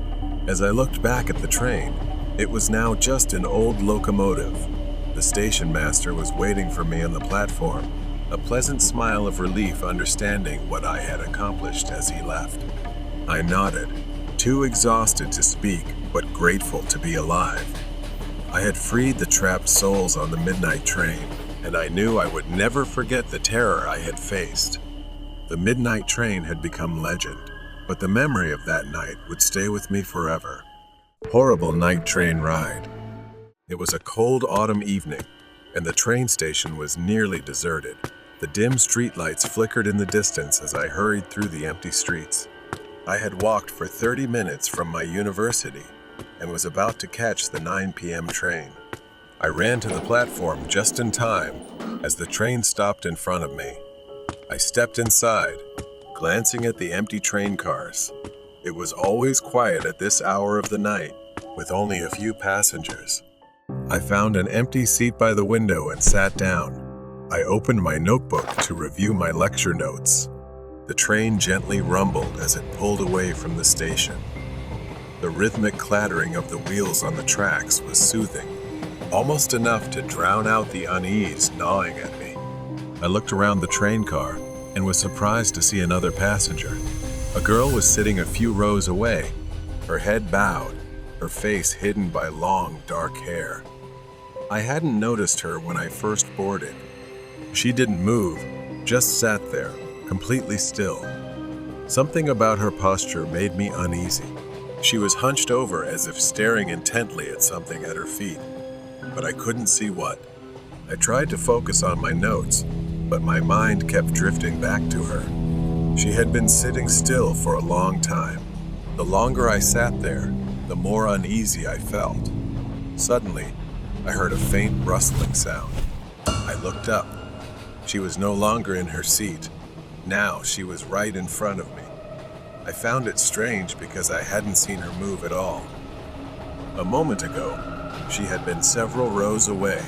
As I looked back at the train, it was now just an old locomotive. The station master was waiting for me on the platform, a pleasant smile of relief understanding what I had accomplished as he left. I nodded, too exhausted to speak, but grateful to be alive. I had freed the trapped souls on the midnight train, and I knew I would never forget the terror I had faced. The midnight train had become legend, but the memory of that night would stay with me forever. Horrible night train ride. It was a cold autumn evening, and the train station was nearly deserted. The dim streetlights flickered in the distance as I hurried through the empty streets. I had walked for 30 minutes from my university and was about to catch the 9 p.m. train. I ran to the platform just in time as the train stopped in front of me. I stepped inside, glancing at the empty train cars. It was always quiet at this hour of the night, with only a few passengers. I found an empty seat by the window and sat down. I opened my notebook to review my lecture notes. The train gently rumbled as it pulled away from the station. The rhythmic clattering of the wheels on the tracks was soothing, almost enough to drown out the unease gnawing at me. I looked around the train car and was surprised to see another passenger. A girl was sitting a few rows away, her head bowed, her face hidden by long, dark hair. I hadn't noticed her when I first boarded. She didn't move, just sat there, completely still. Something about her posture made me uneasy. She was hunched over as if staring intently at something at her feet, but I couldn't see what. I tried to focus on my notes, but my mind kept drifting back to her. She had been sitting still for a long time. The longer I sat there, the more uneasy I felt. Suddenly, I heard a faint rustling sound. I looked up. She was no longer in her seat. Now she was right in front of me. I found it strange because I hadn't seen her move at all. A moment ago, she had been several rows away,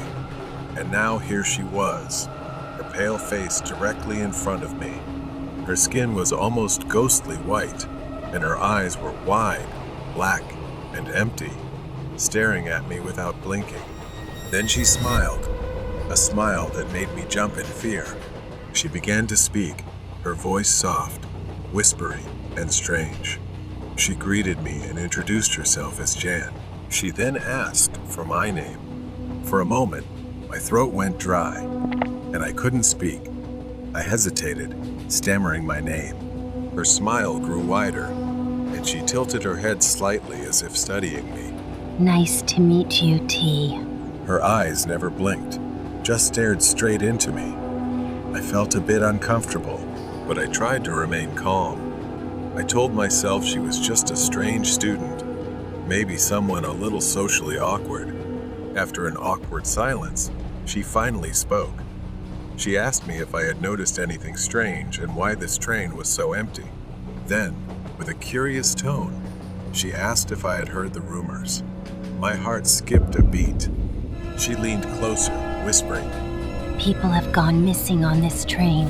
and now here she was, her pale face directly in front of me. Her skin was almost ghostly white, and her eyes were wide, black, and empty, staring at me without blinking. Then she smiled, a smile that made me jump in fear. She began to speak, her voice soft, whispery, and strange. She greeted me and introduced herself as Jan. She then asked for my name. For a moment, my throat went dry, and I couldn't speak. I hesitated, stammering my name. Her smile grew wider, and she tilted her head slightly as if studying me. Nice to meet you, T. Her eyes never blinked, just stared straight into me. I felt a bit uncomfortable, but I tried to remain calm. I told myself she was just a strange student, maybe someone a little socially awkward. After an awkward silence, she finally spoke. She asked me if I had noticed anything strange and why this train was so empty. Then, with a curious tone, she asked if I had heard the rumors. My heart skipped a beat. She leaned closer, whispering, People have gone missing on this train.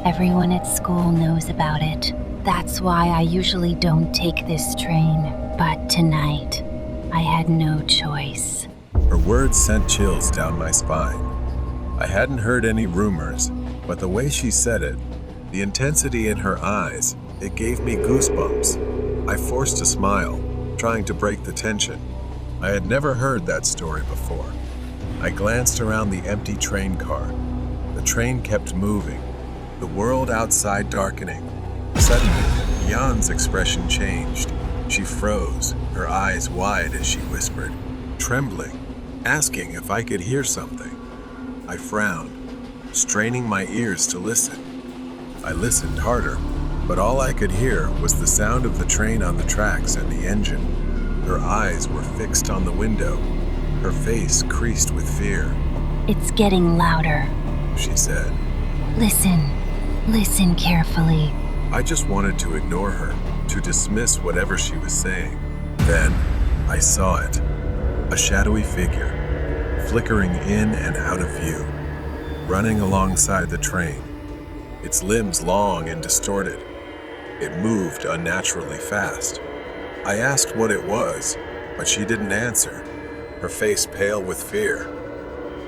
Everyone at school knows about it. That's why I usually don't take this train. But tonight, I had no choice. Her words sent chills down my spine. I hadn't heard any rumors, but the way she said it, the intensity in her eyes, it gave me goosebumps. I forced a smile, trying to break the tension. I had never heard that story before. I glanced around the empty train car. The train kept moving, the world outside darkening. Suddenly, Jan's expression changed. She froze, her eyes wide as she whispered, trembling, asking if I could hear something. I frowned, straining my ears to listen. I listened harder, but all I could hear was the sound of the train on the tracks and the engine. Her eyes were fixed on the window, her face creased with fear. It's getting louder, She said. Listen carefully. I just wanted to ignore her, to dismiss whatever she was saying. Then, I saw it. A shadowy figure, flickering in and out of view, running alongside the train, its limbs long and distorted. It moved unnaturally fast. I asked what it was, but she didn't answer, her face pale with fear.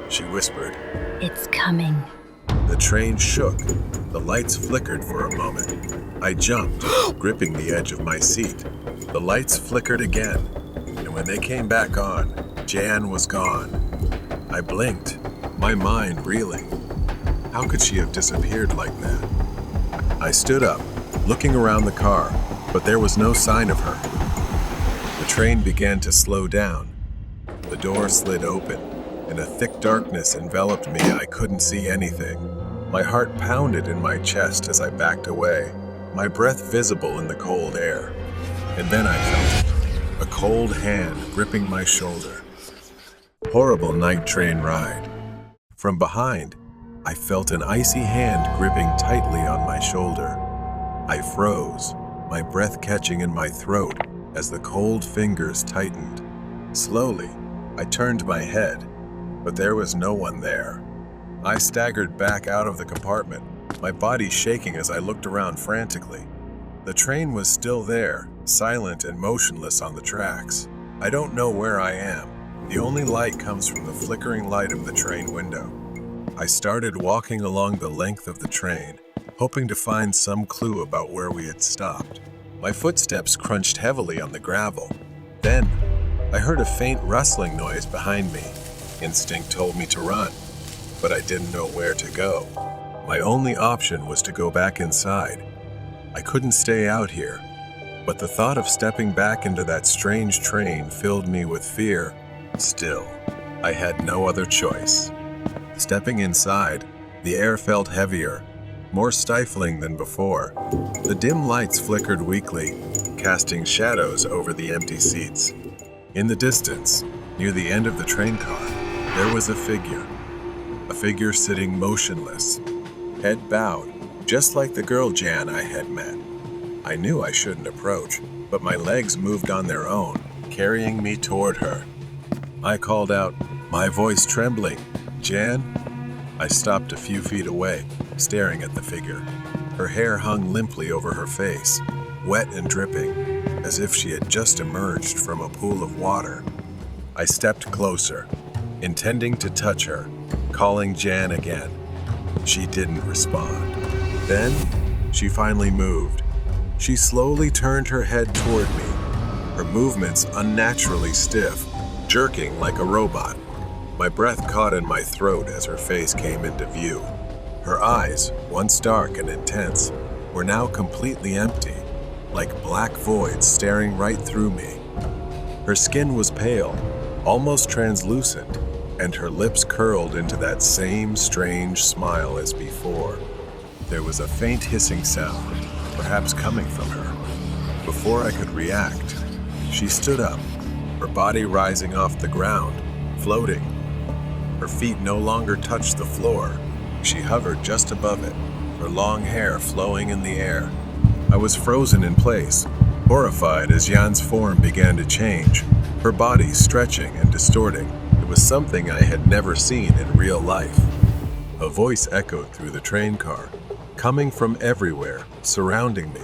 She whispered, It's coming. The train shook. The lights flickered for a moment. I jumped, gripping the edge of my seat. The lights flickered again, and when they came back on, Jan was gone. I blinked, my mind reeling. How could she have disappeared like that? I stood up, looking around the car, but there was no sign of her. The train began to slow down. The door slid open, and a thick darkness enveloped me. I couldn't see anything. My heart pounded in my chest as I backed away, my breath visible in the cold air. And then I felt it, a cold hand gripping my shoulder. Horrible night train ride. From behind, I felt an icy hand gripping tightly on my shoulder. I froze, my breath catching in my throat as the cold fingers tightened. Slowly, I turned my head, but there was no one there. I staggered back out of the compartment, my body shaking as I looked around frantically. The train was still there, silent and motionless on the tracks. I don't know where I am. The only light comes from the flickering light of the train window. I started walking along the length of the train, hoping to find some clue about where we had stopped. My footsteps crunched heavily on the gravel. Then, I heard a faint rustling noise behind me. Instinct told me to run, but I didn't know where to go. My only option was to go back inside. I couldn't stay out here, but the thought of stepping back into that strange train filled me with fear. Still, I had no other choice. Stepping inside, the air felt heavier, more stifling than before. The dim lights flickered weakly, casting shadows over the empty seats. In the distance, near the end of the train car, there was a figure sitting motionless, head bowed, just like the girl Jan I had met. I knew I shouldn't approach, but my legs moved on their own, carrying me toward her. I called out, my voice trembling, "Jan?" I stopped a few feet away, staring at the figure. Her hair hung limply over her face, wet and dripping, as if she had just emerged from a pool of water. I stepped closer, intending to touch her, calling Jan again. She didn't respond. Then, she finally moved. She slowly turned her head toward me, her movements unnaturally stiff, jerking like a robot. My breath caught in my throat as her face came into view. Her eyes, once dark and intense, were now completely empty, like black voids staring right through me. Her skin was pale, almost translucent, and her lips curled into that same strange smile as before. There was a faint hissing sound, perhaps coming from her. Before I could react, she stood up, her body rising off the ground, floating. Her feet no longer touched the floor. She hovered just above it, her long hair flowing in the air. I was frozen in place, horrified as Jan's form began to change, her body stretching and distorting. It was something I had never seen in real life. A voice echoed through the train car, coming from everywhere, surrounding me.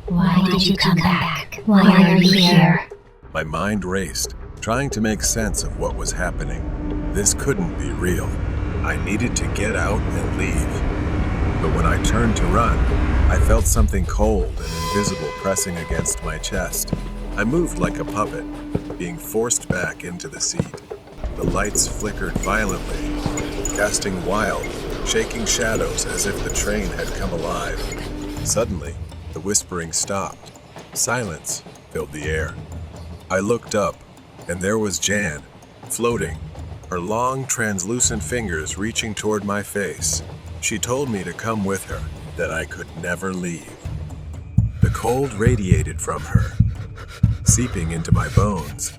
Why did you come back? Why are you here? My mind raced, trying to make sense of what was happening. This couldn't be real. I needed to get out and leave. But when I turned to run, I felt something cold and invisible pressing against my chest. I moved like a puppet, being forced back into the seat. The lights flickered violently, casting wild, shaking shadows as if the train had come alive. Suddenly, the whispering stopped. Silence filled the air. I looked up, and there was Jan, floating, her long, translucent fingers reaching toward my face. She told me to come with her, that I could never leave. The cold radiated from her, seeping into my bones,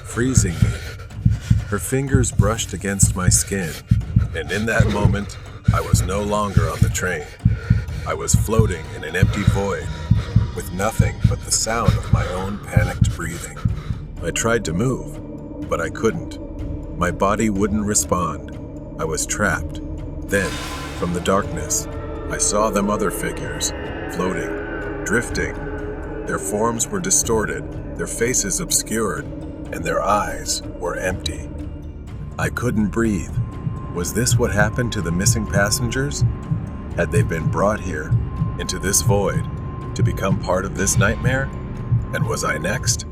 freezing me. Her fingers brushed against my skin, and in that moment, I was no longer on the train. I was floating in an empty void, with nothing but the sound of my own panicked breathing. I tried to move, but I couldn't. My body wouldn't respond. I was trapped. Then, from the darkness, I saw them other figures, floating, drifting. Their forms were distorted, their faces obscured, and their eyes were empty. I couldn't breathe. Was this what happened to the missing passengers? Had they been brought here, into this void, to become part of this nightmare? And was I next?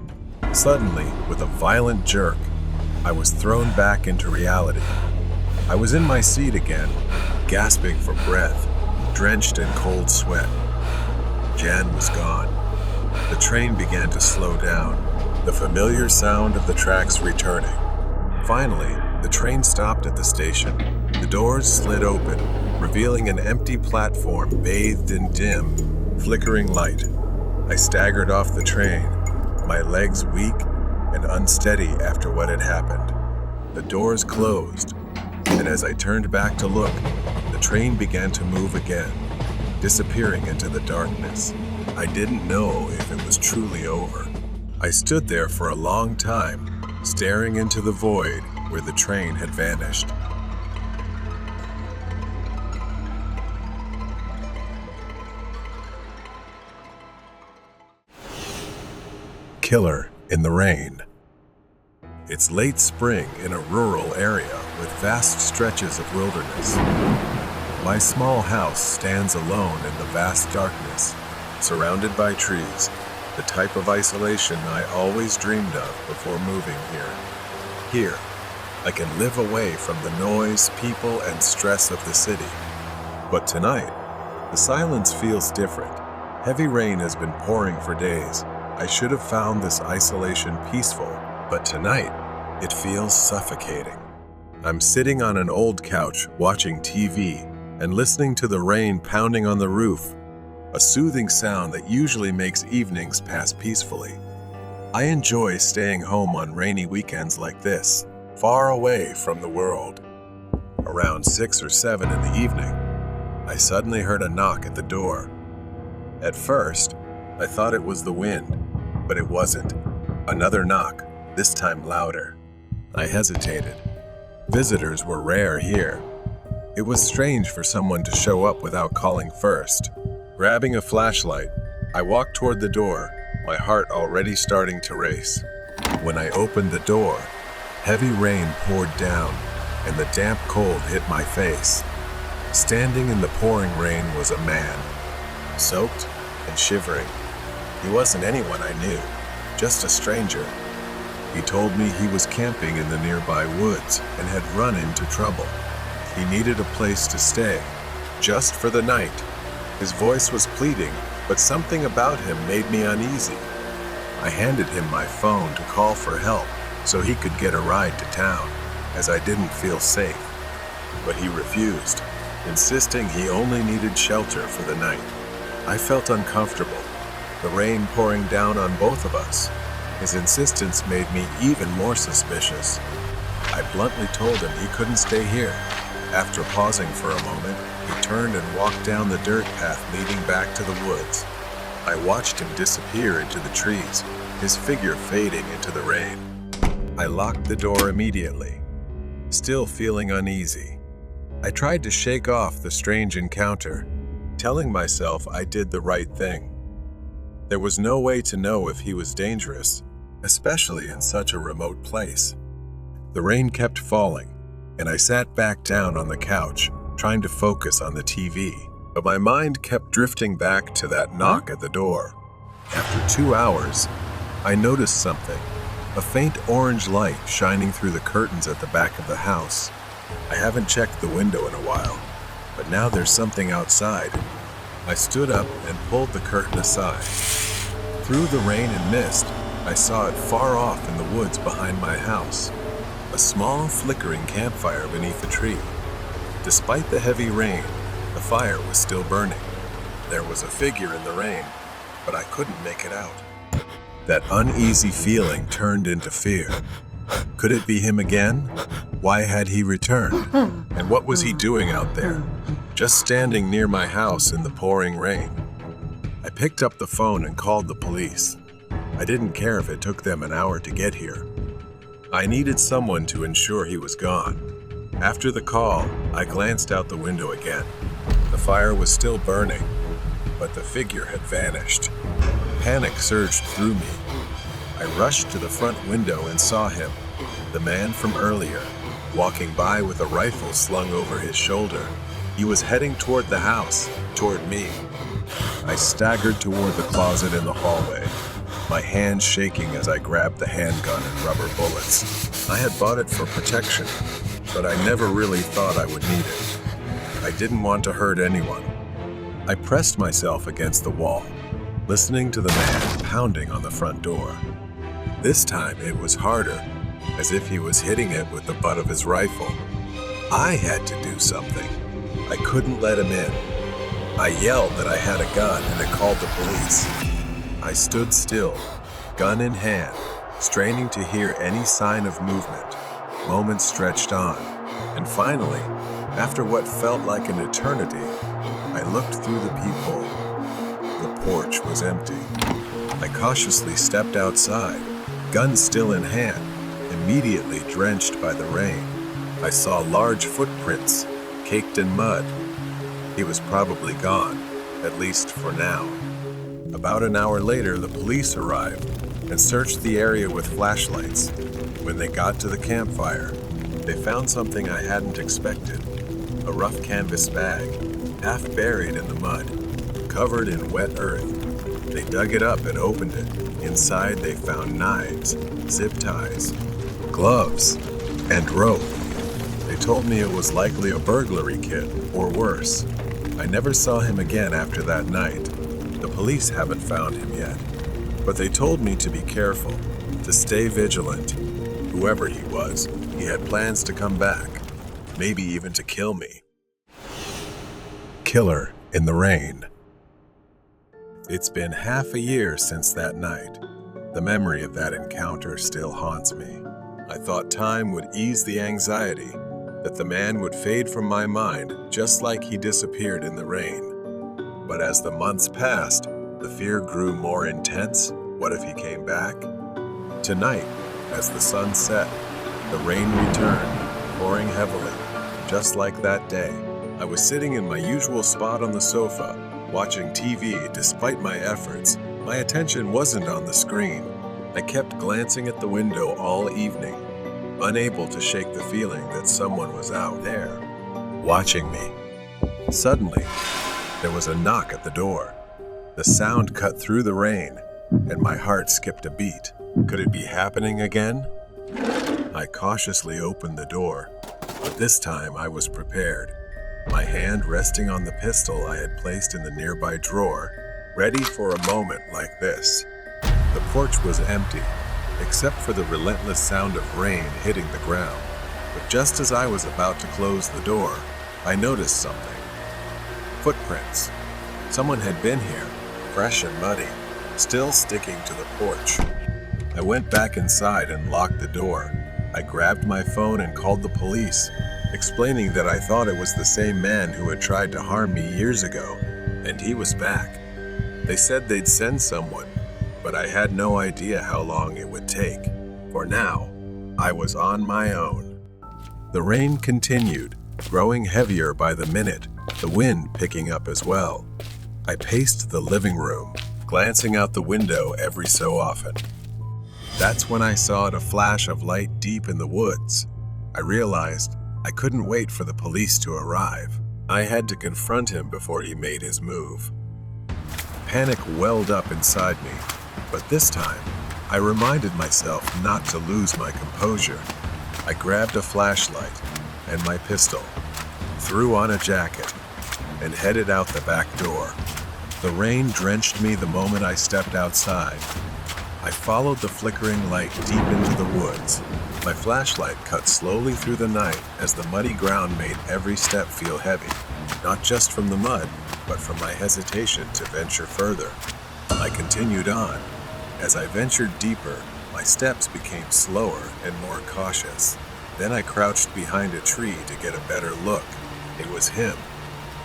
Suddenly, with a violent jerk, I was thrown back into reality. I was in my seat again, gasping for breath, drenched in cold sweat. Jan was gone. The train began to slow down, the familiar sound of the tracks returning. Finally, the train stopped at the station. The doors slid open, revealing an empty platform bathed in dim, flickering light. I staggered off the train, my legs weak and unsteady after what had happened. The doors closed, and as I turned back to look, the train began to move again, disappearing into the darkness. I didn't know if it was truly over. I stood there for a long time, staring into the void where the train had vanished. Killer in the Rain. It's late spring in a rural area with vast stretches of wilderness. My small house stands alone in the vast darkness, surrounded by trees, the type of isolation I always dreamed of before moving here. Here, I can live away from the noise, people, and stress of the city. But tonight, the silence feels different. Heavy rain has been pouring for days. I should have found this isolation peaceful, but tonight, it feels suffocating. I'm sitting on an old couch, watching TV, and listening to the rain pounding on the roof, a soothing sound that usually makes evenings pass peacefully. I enjoy staying home on rainy weekends like this, far away from the world. Around 6 or 7 in the evening, I suddenly heard a knock at the door. At first, I thought it was the wind, but it wasn't. Another knock, this time louder. I hesitated. Visitors were rare here. It was strange for someone to show up without calling first. Grabbing a flashlight, I walked toward the door, my heart already starting to race. When I opened the door, heavy rain poured down, and the damp cold hit my face. Standing in the pouring rain was a man, soaked and shivering. He wasn't anyone I knew, just a stranger. He told me he was camping in the nearby woods and had run into trouble. He needed a place to stay, just for the night. His voice was pleading, but something about him made me uneasy. I handed him my phone to call for help so he could get a ride to town, as I didn't feel safe. But he refused, insisting he only needed shelter for the night. I felt uncomfortable, the rain pouring down on both of us. His insistence made me even more suspicious. I bluntly told him he couldn't stay here. After pausing for a moment, he turned and walked down the dirt path leading back to the woods. I watched him disappear into the trees, his figure fading into the rain. I locked the door immediately, still feeling uneasy. I tried to shake off the strange encounter, telling myself I did the right thing. There was no way to know if he was dangerous, especially in such a remote place. The rain kept falling, and I sat back down on the couch, trying to focus on the TV. But my mind kept drifting back to that knock at the door. After 2 hours, I noticed something, a faint orange light shining through the curtains at the back of the house. I haven't checked the window in a while, but now there's something outside. I stood up and pulled the curtain aside. Through the rain and mist, I saw it far off in the woods behind my house, a small flickering campfire beneath a tree. Despite the heavy rain, the fire was still burning. There was a figure in the rain, but I couldn't make it out. That uneasy feeling turned into fear. Could it be him again? Why had he returned? And what was he doing out there, just standing near my house in the pouring rain? I picked up the phone and called the police. I didn't care if it took them an hour to get here. I needed someone to ensure he was gone. After the call, I glanced out the window again. The fire was still burning, but the figure had vanished. Panic surged through me. I rushed to the front window and saw him, the man from earlier, walking by with a rifle slung over his shoulder. He was heading toward the house, toward me. I staggered toward the closet in the hallway, my hands shaking as I grabbed the handgun and rubber bullets. I had bought it for protection, but I never really thought I would need it. I didn't want to hurt anyone. I pressed myself against the wall, listening to the man pounding on the front door. This time it was harder, as if he was hitting it with the butt of his rifle. I had to do something. I couldn't let him in. I yelled that I had a gun and I called the police. I stood still, gun in hand, straining to hear any sign of movement. Moments stretched on, and finally, after what felt like an eternity, I looked through the peephole. The porch was empty. I cautiously stepped outside, gun still in hand, immediately drenched by the rain. I saw large footprints, caked in mud. He was probably gone, at least for now. About an hour later, the police arrived and searched the area with flashlights. When they got to the campfire, they found something I hadn't expected. A rough canvas bag, half buried in the mud, covered in wet earth. They dug it up and opened it. Inside they found knives, zip ties, gloves, and rope. They told me it was likely a burglary kit, or worse. I never saw him again after that night. The police haven't found him yet. But they told me to be careful, to stay vigilant. Whoever he was, he had plans to come back, maybe even to kill me. Killer in the Rain. It's been half a year since that night. The memory of that encounter still haunts me. I thought time would ease the anxiety, that the man would fade from my mind just like he disappeared in the rain. But as the months passed, the fear grew more intense. What if he came back? Tonight, as the sun set, the rain returned, pouring heavily, just like that day. I was sitting in my usual spot on the sofa, watching TV despite my efforts. My attention wasn't on the screen. I kept glancing at the window all evening, unable to shake the feeling that someone was out there, watching me. Suddenly, there was a knock at the door. The sound cut through the rain, and my heart skipped a beat. Could it be happening again? I cautiously opened the door, but this time I was prepared. My hand resting on the pistol I had placed in the nearby drawer, ready for a moment like this. The porch was empty, except for the relentless sound of rain hitting the ground. But just as I was about to close the door, I noticed something. Footprints. Someone had been here, fresh and muddy, still sticking to the porch. I went back inside and locked the door. I grabbed my phone and called the police, explaining that I thought it was the same man who had tried to harm me years ago, and he was back. They said they'd send someone, but I had no idea how long it would take. For now, I was on my own. The rain continued, growing heavier by the minute, the wind picking up as well. I paced the living room, glancing out the window every so often. That's when I saw a flash of light deep in the woods. I realized I couldn't wait for the police to arrive. I had to confront him before he made his move. Panic welled up inside me, but this time, I reminded myself not to lose my composure. I grabbed a flashlight and my pistol, threw on a jacket, and headed out the back door. The rain drenched me the moment I stepped outside. I followed the flickering light deep into the woods. My flashlight cut slowly through the night as the muddy ground made every step feel heavy, not just from the mud, but from my hesitation to venture further. I continued on. As I ventured deeper, my steps became slower and more cautious. Then I crouched behind a tree to get a better look. It was him,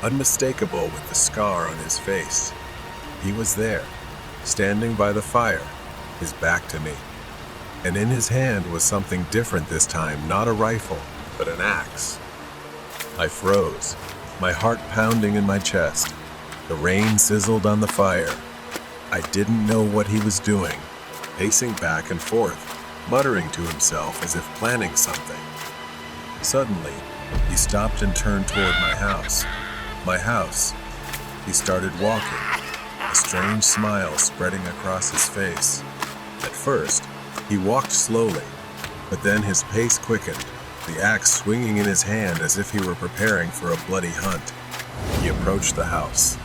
unmistakable with the scar on his face. He was there, standing by the fire, his back to me. And in his hand was something different this time, not a rifle, but an axe. I froze, my heart pounding in my chest. The rain sizzled on the fire. I didn't know what he was doing, pacing back and forth, muttering to himself as if planning something. Suddenly, he stopped and turned toward my house. My house. He started walking, a strange smile spreading across his face. At first, he walked slowly, but then his pace quickened, the axe swinging in his hand as if he were preparing for a bloody hunt. He approached the house.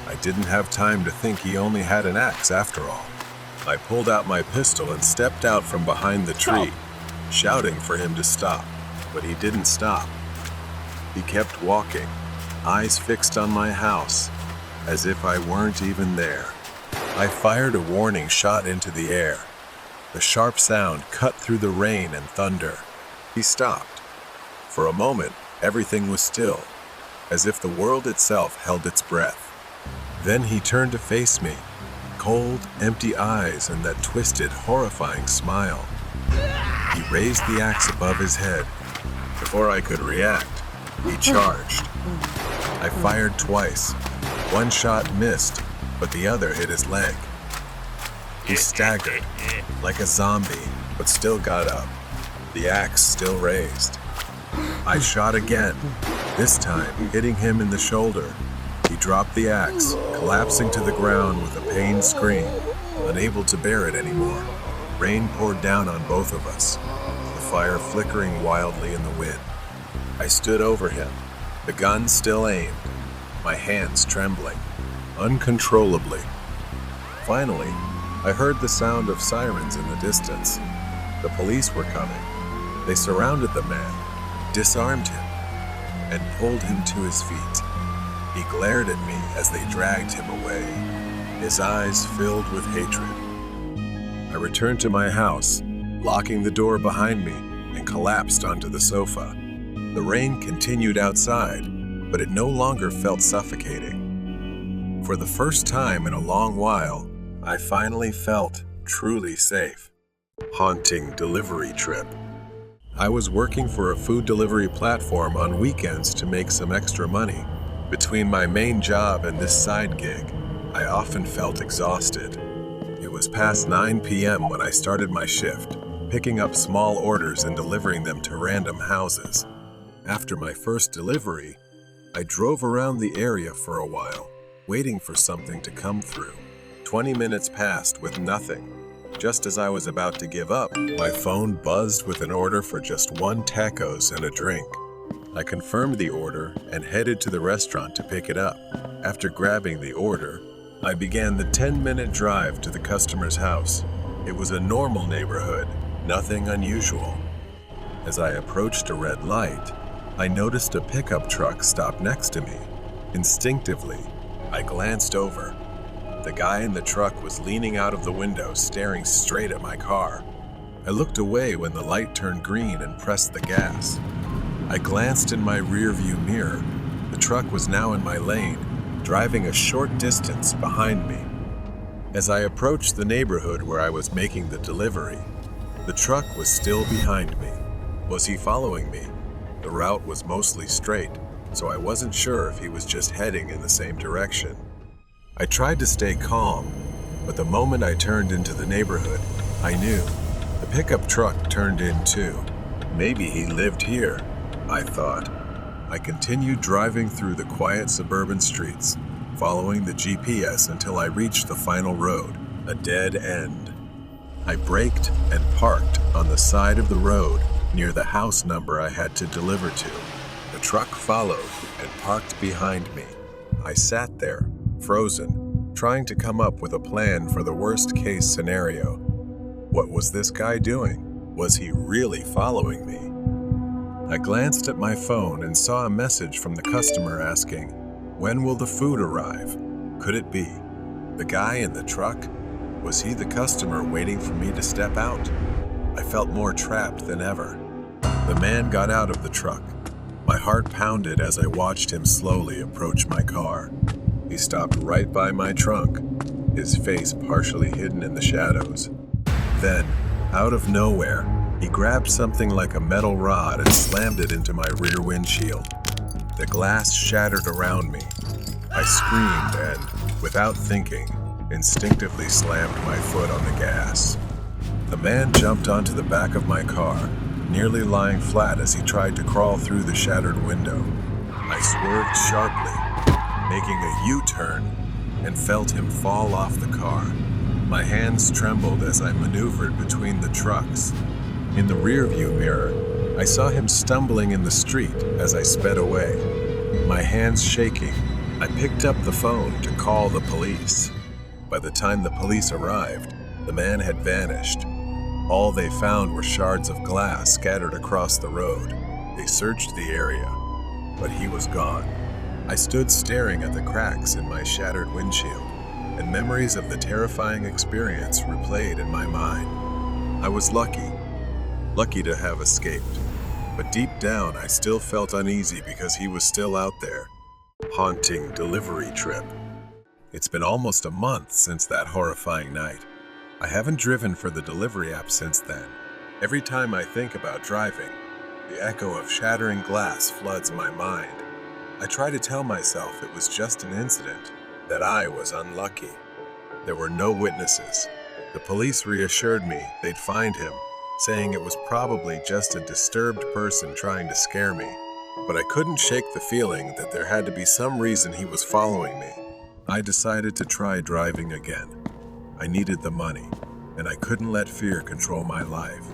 I didn't have time to think he only had an axe after all. I pulled out my pistol and stepped out from behind the tree, shouting for him to stop, but he didn't stop. He kept walking, eyes fixed on my house, as if I weren't even there. I fired a warning shot into the air. The sharp sound cut through the rain and thunder. He stopped. For a moment, everything was still, as if the world itself held its breath. Then he turned to face me, cold, empty eyes and that twisted, horrifying smile. He raised the axe above his head. Before I could react, he charged. I fired twice. One shot missed, but the other hit his leg. He staggered, like a zombie, but still got up, the axe still raised. I shot again, this time hitting him in the shoulder. He dropped the axe, collapsing to the ground with a pained scream, unable to bear it anymore. Rain poured down on both of us. The fire flickering wildly in the wind. I stood over him, the gun still aimed, my hands trembling, uncontrollably. Finally, I heard the sound of sirens in the distance. The police were coming. They surrounded the man, disarmed him, and pulled him to his feet. He glared at me as they dragged him away, his eyes filled with hatred. I returned to my house, locking the door behind me, and collapsed onto the sofa. The rain continued outside, but it no longer felt suffocating. For the first time in a long while, I finally felt truly safe. Haunting delivery trip. I was working for a food delivery platform on weekends to make some extra money. Between my main job and this side gig, I often felt exhausted. It was past 9 p.m. when I started my shift, picking up small orders and delivering them to random houses. After my first delivery, I drove around the area for a while, waiting for something to come through. 20 minutes passed with nothing. Just as I was about to give up, my phone buzzed with an order for just 1 tacos and a drink. I confirmed the order and headed to the restaurant to pick it up. After grabbing the order, I began the 10-minute drive to the customer's house. It was a normal neighborhood, nothing unusual. As I approached a red light, I noticed a pickup truck stop next to me. Instinctively, I glanced over. The guy in the truck was leaning out of the window, staring straight at my car. I looked away when the light turned green and pressed the gas. I glanced in my rearview mirror. The truck was now in my lane, driving a short distance behind me. As I approached the neighborhood where I was making the delivery, the truck was still behind me. Was he following me? The route was mostly straight, so I wasn't sure if he was just heading in the same direction. I tried to stay calm, but the moment I turned into the neighborhood, I knew. The pickup truck turned in too. Maybe he lived here, I thought. I continued driving through the quiet suburban streets, following the GPS until I reached the final road, a dead end. I braked and parked on the side of the road near the house number I had to deliver to. The truck followed and parked behind me. I sat there, frozen, trying to come up with a plan for the worst-case scenario. What was this guy doing? Was he really following me? I glanced at my phone and saw a message from the customer asking, "When will the food arrive?" Could it be the guy in the truck? Was he the customer waiting for me to step out? I felt more trapped than ever. The man got out of the truck. My heart pounded as I watched him slowly approach my car. He stopped right by my trunk, his face partially hidden in the shadows. Then, out of nowhere, he grabbed something like a metal rod and slammed it into my rear windshield. The glass shattered around me. I screamed and, without thinking, instinctively slammed my foot on the gas. The man jumped onto the back of my car, nearly lying flat as he tried to crawl through the shattered window. I swerved sharply, making a U-turn, and felt him fall off the car. My hands trembled as I maneuvered between the trucks. In the rearview mirror, I saw him stumbling in the street as I sped away. My hands shaking, I picked up the phone to call the police. By the time the police arrived, the man had vanished. All they found were shards of glass scattered across the road. They searched the area, but he was gone. I stood staring at the cracks in my shattered windshield, and memories of the terrifying experience replayed in my mind. I was lucky to have escaped, but deep down I still felt uneasy because he was still out there. Haunting delivery trip. It's been almost a month since that horrifying night. I haven't driven for the delivery app since then. Every time I think about driving, the echo of shattering glass floods my mind. I try to tell myself it was just an incident, that I was unlucky. There were no witnesses. The police reassured me they'd find him, saying it was probably just a disturbed person trying to scare me. But I couldn't shake the feeling that there had to be some reason he was following me. I decided to try driving again. I needed the money, and I couldn't let fear control my life.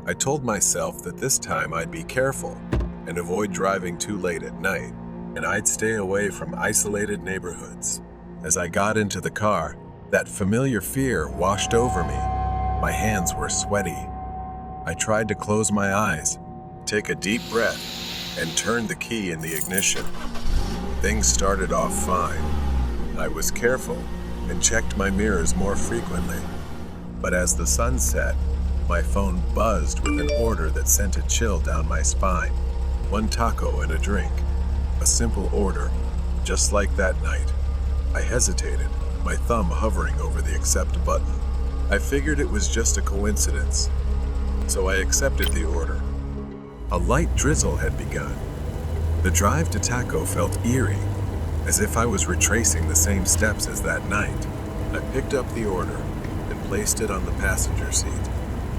I told myself that this time I'd be careful and avoid driving too late at night, and I'd stay away from isolated neighborhoods. As I got into the car, that familiar fear washed over me. My hands were sweaty. I tried to close my eyes, take a deep breath, and turn the key in the ignition. Things started off fine. I was careful and checked my mirrors more frequently. But as the sun set, my phone buzzed with an order that sent a chill down my spine. 1 taco and a drink. A simple order, just like that night. I hesitated, my thumb hovering over the accept button. I figured it was just a coincidence, so I accepted the order. A light drizzle had begun. The drive to Taco felt eerie, as if I was retracing the same steps as that night. I picked up the order and placed it on the passenger seat.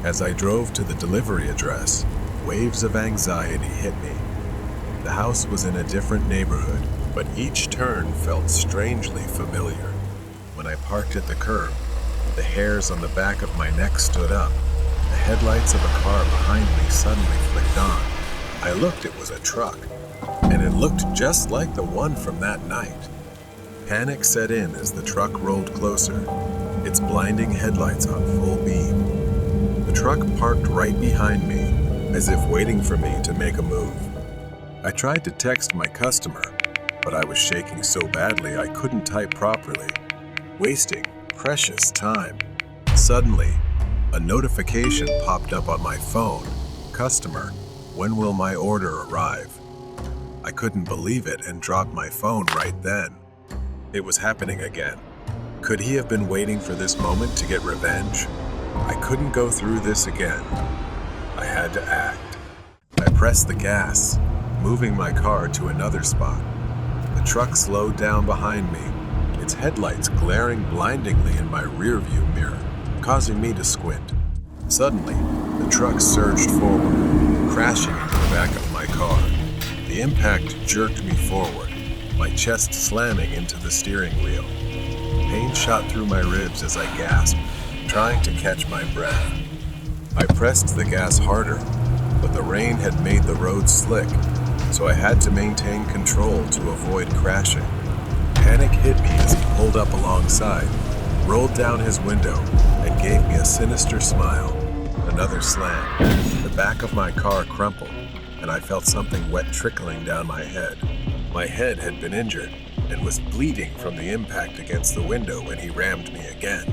As I drove to the delivery address, waves of anxiety hit me. The house was in a different neighborhood, but each turn felt strangely familiar. When I parked at the curb, the hairs on the back of my neck stood up. The headlights of a car behind me suddenly flicked on. I looked, it was a truck, and it looked just like the one from that night. Panic set in as the truck rolled closer, its blinding headlights on full beam. The truck parked right behind me, as if waiting for me to make a move. I tried to text my customer, but I was shaking so badly I couldn't type properly, wasting precious time. Suddenly, a notification popped up on my phone. Customer, when will my order arrive? I couldn't believe it and dropped my phone right then. It was happening again. Could he have been waiting for this moment to get revenge? I couldn't go through this again. I had to act. I pressed the gas, moving my car to another spot. The truck slowed down behind me, its headlights glaring blindingly in my rearview mirror, causing me to squint. Suddenly, the truck surged forward, crashing into the back of my car. The impact jerked me forward, my chest slamming into the steering wheel. Pain shot through my ribs as I gasped, trying to catch my breath. I pressed the gas harder, but the rain had made the road slick, so I had to maintain control to avoid crashing. Panic hit me as he pulled up alongside, rolled down his window, and gave me a sinister smile. Another slam. The back of my car crumpled, and I felt something wet trickling down my head. My head had been injured and was bleeding from the impact against the window when he rammed me again.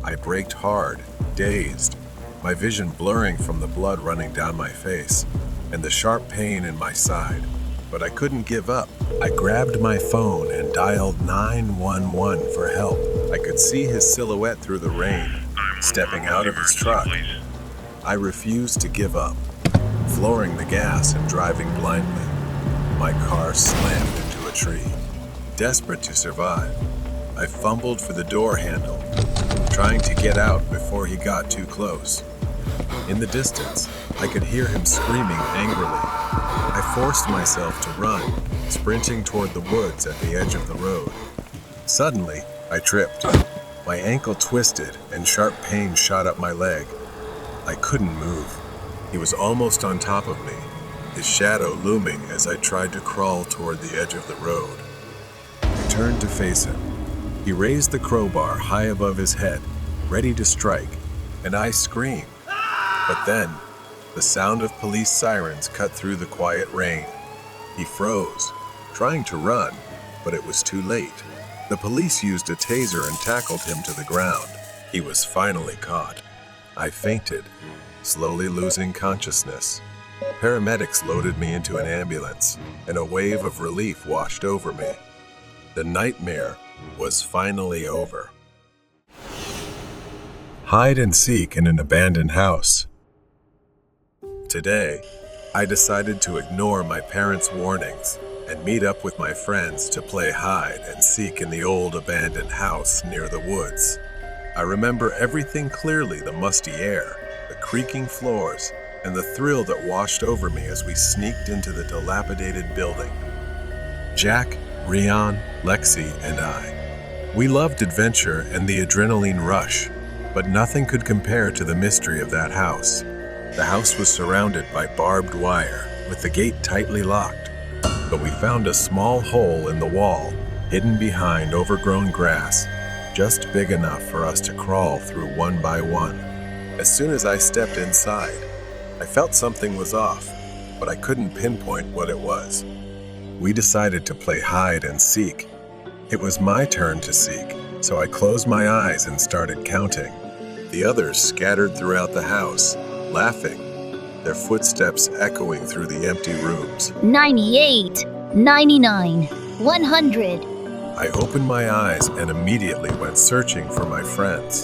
I braked hard, dazed, my vision blurring from the blood running down my face and the sharp pain in my side. But I couldn't give up. I grabbed my phone and dialed 911 for help. I could see his silhouette through the rain, stepping out of his truck. I refused to give up, flooring the gas and driving blindly. My car slammed into a tree. Desperate to survive, I fumbled for the door handle, trying to get out before he got too close. In the distance, I could hear him screaming angrily. I forced myself to run, sprinting toward the woods at the edge of the road. Suddenly, I tripped. My ankle twisted and sharp pain shot up my leg. I couldn't move. He was almost on top of me, his shadow looming as I tried to crawl toward the edge of the road. I turned to face him. He raised the crowbar high above his head, ready to strike, and I screamed. But then, the sound of police sirens cut through the quiet rain. He froze, trying to run, but it was too late. The police used a taser and tackled him to the ground. He was finally caught. I fainted, slowly losing consciousness. Paramedics loaded me into an ambulance, and a wave of relief washed over me. The nightmare was finally over. Hide and seek in an abandoned house. Today, I decided to ignore my parents' warnings and meet up with my friends to play hide and seek in the old abandoned house near the woods. I remember everything clearly: the musty air, the creaking floors, and the thrill that washed over me as we sneaked into the dilapidated building. Jack, Rian, Lexi, and I. We loved adventure and the adrenaline rush, but nothing could compare to the mystery of that house. The house was surrounded by barbed wire, with the gate tightly locked. But we found a small hole in the wall, hidden behind overgrown grass, just big enough for us to crawl through one by one. As soon as I stepped inside, I felt something was off, but I couldn't pinpoint what it was. We decided to play hide and seek. It was my turn to seek, so I closed my eyes and started counting. The others scattered throughout the house, laughing, their footsteps echoing through the empty rooms. 98, 99, 100. I opened my eyes and immediately went searching for my friends.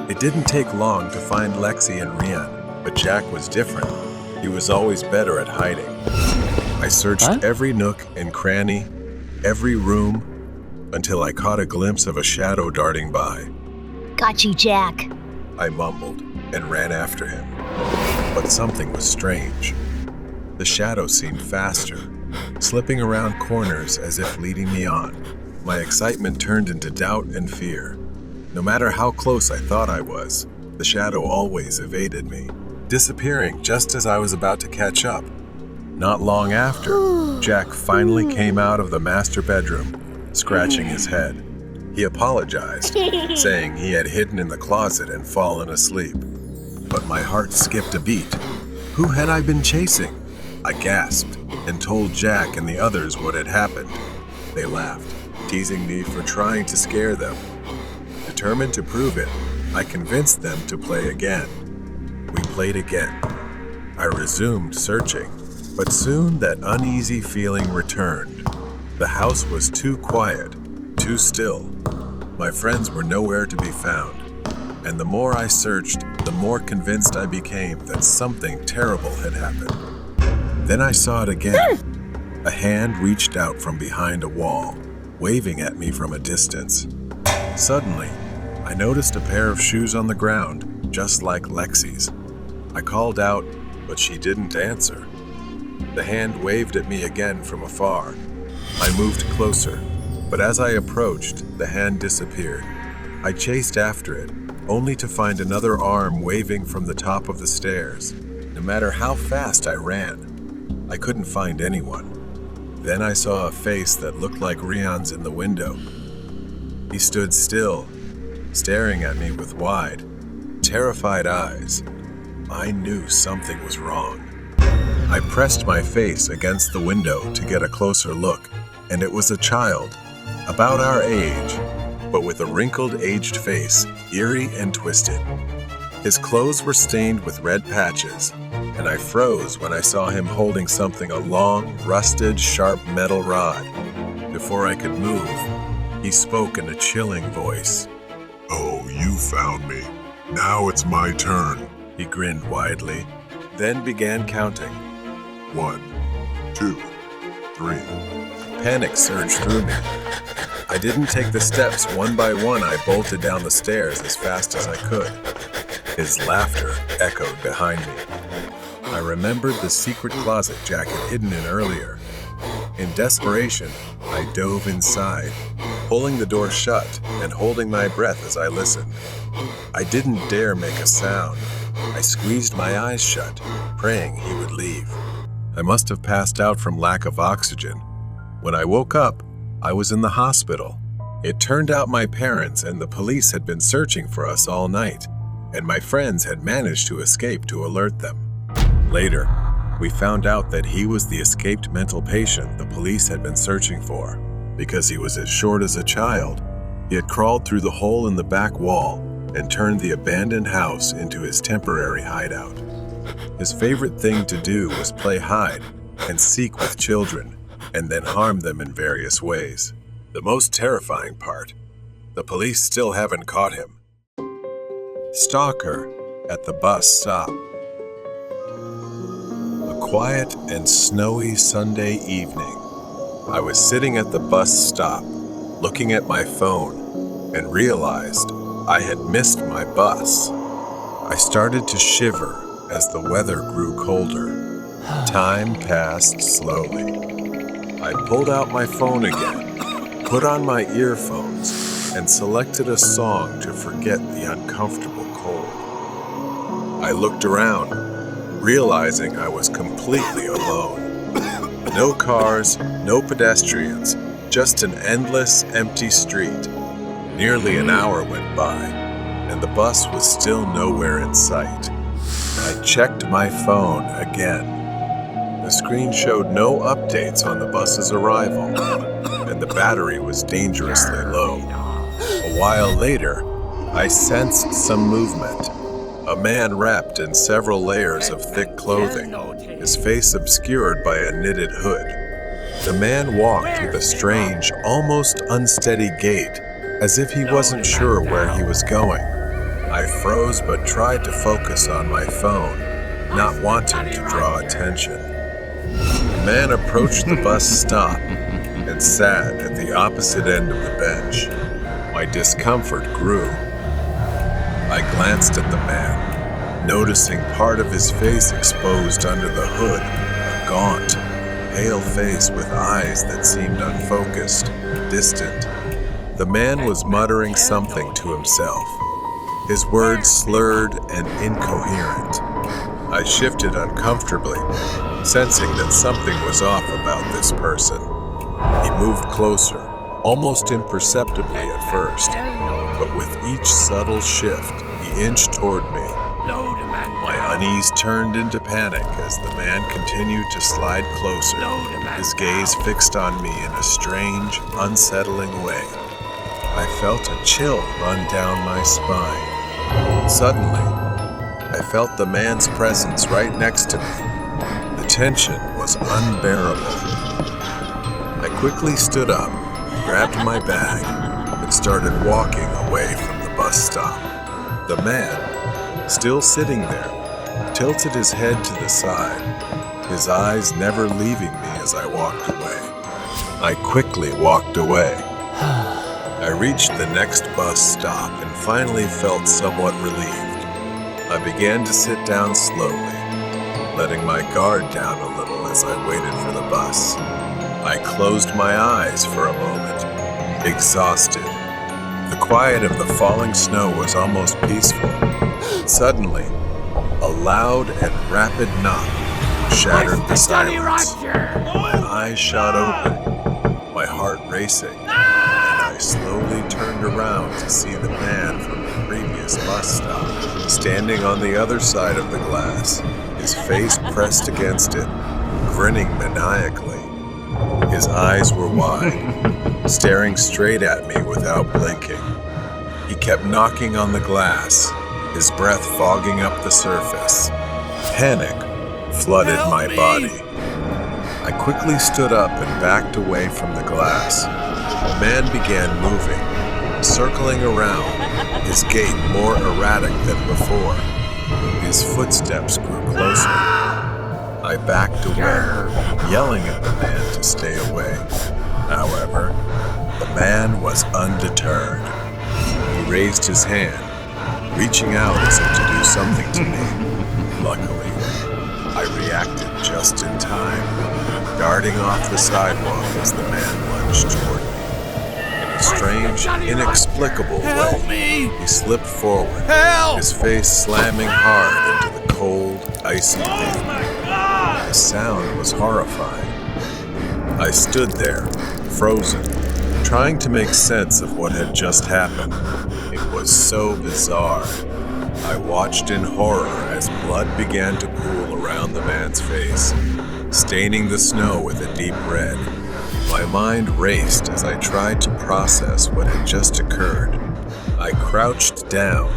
It didn't take long to find Lexi and Rian, but Jack was different. He was always better at hiding. I searched every nook and cranny, every room, until I caught a glimpse of a shadow darting by. Got you, Jack. I mumbled and ran after him. But something was strange. The shadow seemed faster, slipping around corners as if leading me on. My excitement turned into doubt and fear. No matter how close I thought I was, the shadow always evaded me, disappearing just as I was about to catch up. Not long after, Jack finally came out of the master bedroom, scratching his head. He apologized, saying he had hidden in the closet and fallen asleep. But my heart skipped a beat. Who had I been chasing? I gasped and told Jack and the others what had happened. They laughed, teasing me for trying to scare them. Determined to prove it, I convinced them to play again. We played again. I resumed searching, but soon that uneasy feeling returned. The house was too quiet, too still. My friends were nowhere to be found, and the more I searched, the more convinced I became that something terrible had happened. Then I saw it again. A hand reached out from behind a wall, waving at me from a distance. Suddenly, I noticed a pair of shoes on the ground, just like Lexi's. I called out, but she didn't answer. The hand waved at me again from afar. I moved closer, but as I approached, the hand disappeared. I chased after it, only to find another arm waving from the top of the stairs. No matter how fast I ran, I couldn't find anyone. Then I saw a face that looked like Rian's in the window. He stood still, staring at me with wide, terrified eyes. I knew something was wrong. I pressed my face against the window to get a closer look, and it was a child, about our age, but with a wrinkled, aged face, eerie and twisted. His clothes were stained with red patches, and I froze when I saw him holding something, a long, rusted, sharp metal rod. Before I could move, he spoke in a chilling voice. "Oh, you found me. Now it's my turn." He grinned widely, then began counting. 1, 2, 3. Panic surged through me. I didn't take the steps one by one. I bolted down the stairs as fast as I could. His laughter echoed behind me. I remembered the secret closet Jack had hidden in earlier. In desperation, I dove inside, pulling the door shut and holding my breath as I listened. I didn't dare make a sound. I squeezed my eyes shut, praying he would leave. I must have passed out from lack of oxygen. When I woke up, I was in the hospital. It turned out my parents and the police had been searching for us all night, and my friends had managed to escape to alert them. Later, we found out that he was the escaped mental patient the police had been searching for. Because he was as short as a child, he had crawled through the hole in the back wall and turned the abandoned house into his temporary hideout. His favorite thing to do was play hide and seek with children, and then harm them in various ways. The most terrifying part, the police still haven't caught him. Stalker at the bus stop. A quiet and snowy Sunday evening. I was sitting at the bus stop, looking at my phone, and realized I had missed my bus. I started to shiver as the weather grew colder. Time passed slowly. I pulled out my phone again, put on my earphones, and selected a song to forget the uncomfortable cold. I looked around. realizing I was completely alone. No cars, no pedestrians, just an endless, empty street. Nearly an hour went by, and the bus was still nowhere in sight. I checked my phone again. The screen showed no updates on the bus's arrival, and the battery was dangerously low. A while later, I sensed some movement. A man wrapped in several layers of thick clothing, his face obscured by a knitted hood. The man walked with a strange, almost unsteady gait, as if he wasn't sure where he was going. I froze but tried to focus on my phone, not wanting to draw attention. The man approached the bus stop and sat at the opposite end of the bench. My discomfort grew. I glanced at the man, noticing part of his face exposed under the hood, a gaunt, pale face with eyes that seemed unfocused, distant. The man was muttering something to himself, his words slurred and incoherent. I shifted uncomfortably, sensing that something was off about this person. He moved closer, almost imperceptibly at first, but with each subtle shift, he inched toward me. My unease turned into panic as the man continued to slide closer, his gaze fixed on me in a strange, unsettling way. I felt a chill run down my spine. Suddenly, I felt the man's presence right next to me. The tension was unbearable. I quickly stood up, grabbed my bag, and started walking away from the bus stop. The man, still sitting there, tilted his head to the side, his eyes never leaving me as I walked away. I quickly walked away. I reached the next bus stop and finally felt somewhat relieved. I began to sit down slowly, letting my guard down a little as I waited for the bus. I closed my eyes for a moment, exhausted. The quiet of the falling snow was almost peaceful. Suddenly, a loud and rapid knock shattered the silence. My eyes shot open, my heart racing, and I slowly turned around to see the man from the previous bus stop, standing on the other side of the glass, his face pressed against it, grinning maniacally. His eyes were wide, staring straight at me without blinking. He kept knocking on the glass, his breath fogging up the surface. Panic flooded my body. I quickly stood up and backed away from the glass. The man began moving, circling around, his gait more erratic than before. His footsteps grew closer. I backed away, yelling at the man to stay away. However, the man was undeterred. He raised his hand, reaching out as if to do something to me. Luckily, I reacted just in time, darting off the sidewalk as the man lunged toward me. In a strange, inexplicable way, he slipped forward, his face slamming hard into the cold, icy pavement. The sound was horrifying. I stood there, frozen, trying to make sense of what had just happened. It was so bizarre. I watched in horror as blood began to pool around the man's face, staining the snow with a deep red. My mind raced as I tried to process what had just occurred. I crouched down,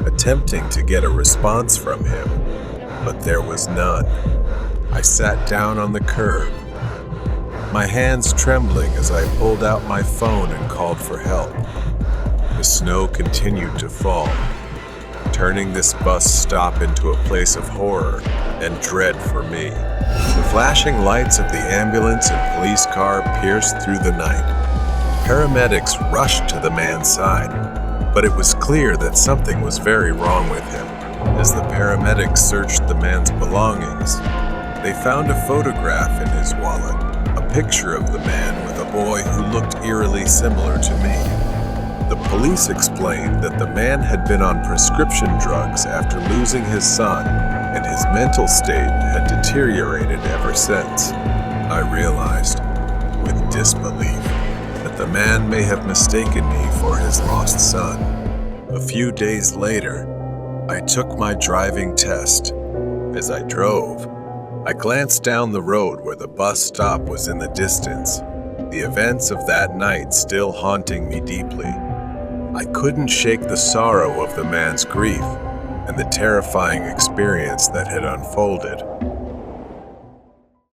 attempting to get a response from him, but there was none. I sat down on the curb, my hands trembling as I pulled out my phone and called for help. The snow continued to fall, turning this bus stop into a place of horror and dread for me. The flashing lights of the ambulance and police car pierced through the night. Paramedics rushed to the man's side, but it was clear that something was very wrong with him. As the paramedics searched the man's belongings, they found a photograph in his wallet, a picture of the man with a boy who looked eerily similar to me. The police explained that the man had been on prescription drugs after losing his son and his mental state had deteriorated ever since. I realized, with disbelief, that the man may have mistaken me for his lost son. A few days later, I took my driving test. As I drove, I glanced down the road where the bus stop was in the distance, the events of that night still haunting me deeply. I couldn't shake the sorrow of the man's grief and the terrifying experience that had unfolded.